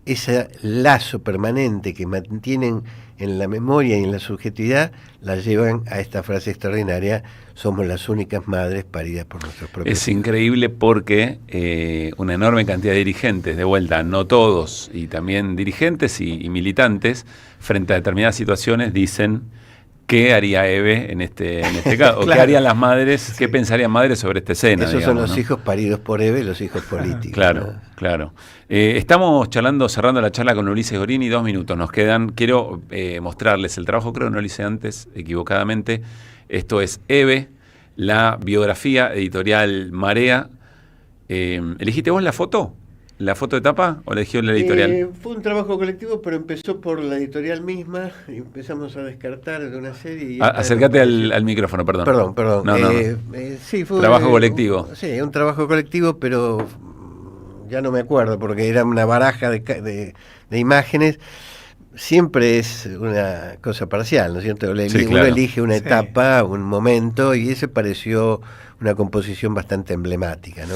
ese lazo permanente que mantienen en la memoria y en la subjetividad la llevan a esta frase extraordinaria: somos las únicas madres paridas por nuestros propios hijos. Es increíble porque una enorme cantidad de dirigentes, de vuelta, no todos, y también dirigentes y militantes, frente a determinadas situaciones dicen: ¿qué haría Eve en este caso? ¿O claro, qué harían las madres? Sí. ¿Qué pensarían madres sobre esta escena? Esos digamos, son los hijos paridos por Eve, los hijos políticos. Claro, ¿no? Claro. Estamos cerrando la charla con Ulises Gorini, 2 minutos nos quedan. Quiero mostrarles el trabajo, creo que no lo hice antes, equivocadamente. Esto es Eve, la biografía editorial Marea. ¿Elegiste vos la foto? ¿La foto de tapa o la eligió la editorial? Fue un trabajo colectivo, pero empezó por la editorial misma y empezamos a descartar de una serie. Y acércate al micrófono, perdón. Perdón. No. Sí, fue trabajo colectivo. Sí, un trabajo colectivo, pero ya no me acuerdo, porque era una baraja de imágenes. Siempre es una cosa parcial, ¿no es cierto? Uno elige una etapa, un momento, y ese pareció una composición bastante emblemática, ¿no?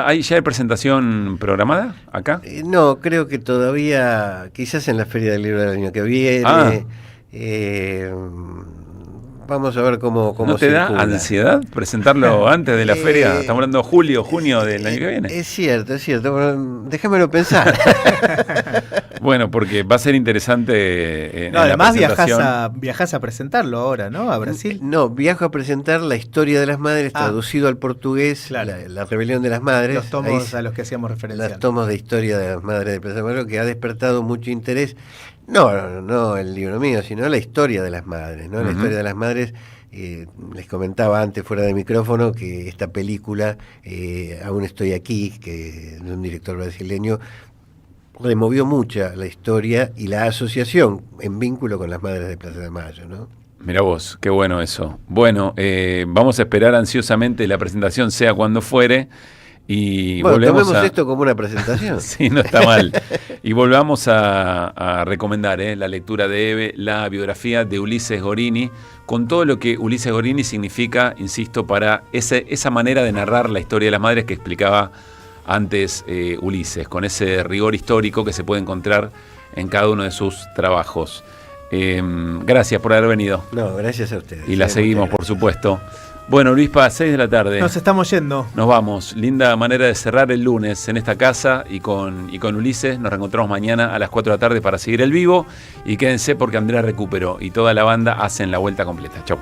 ¿Hay ya hay presentación programada acá? No, creo que todavía, quizás en la Feria del Libro del año que viene. Vamos a ver cómo ¿No te da ansiedad presentarlo antes de la feria? Estamos hablando de julio, junio del año que viene. Es cierto. Bueno, déjamelo pensar. Bueno, porque va a ser interesante. Además viajás a presentarlo ahora, ¿no? A Brasil. No, viajo a presentar La historia de las madres, traducido al portugués, la rebelión de las madres. Los tomos a los que hacíamos referencia. Los tomos de historia de las madres de Plaza Mayor, que ha despertado mucho interés. No el libro mío, sino la historia de las madres, ¿no? La historia de las madres. Les comentaba antes fuera de micrófono que esta película, Aún estoy aquí, que de un director brasileño, removió mucha la historia y la asociación en vínculo con las madres de Plaza de Mayo, ¿no? Mirá vos, qué bueno eso. Bueno, vamos a esperar ansiosamente la presentación, sea cuando fuere. Y tomemos esto como una presentación. Sí, no está mal. Y volvamos a recomendar la lectura de Eve, la biografía de Ulises Gorini, con todo lo que Ulises Gorini significa, insisto, para esa manera de narrar la historia de las madres que explicaba antes Ulises, con ese rigor histórico que se puede encontrar en cada uno de sus trabajos. Gracias por haber venido. No, gracias a ustedes. Y la seguimos, por supuesto. Bueno, Luispa, 6 de la tarde. Nos estamos yendo. Nos vamos. Linda manera de cerrar el lunes en esta casa y con Ulises. Nos reencontramos mañana a las 4 de la tarde para seguir el vivo. Y quédense porque Andrea recuperó y toda la banda hacen la vuelta completa. Chau.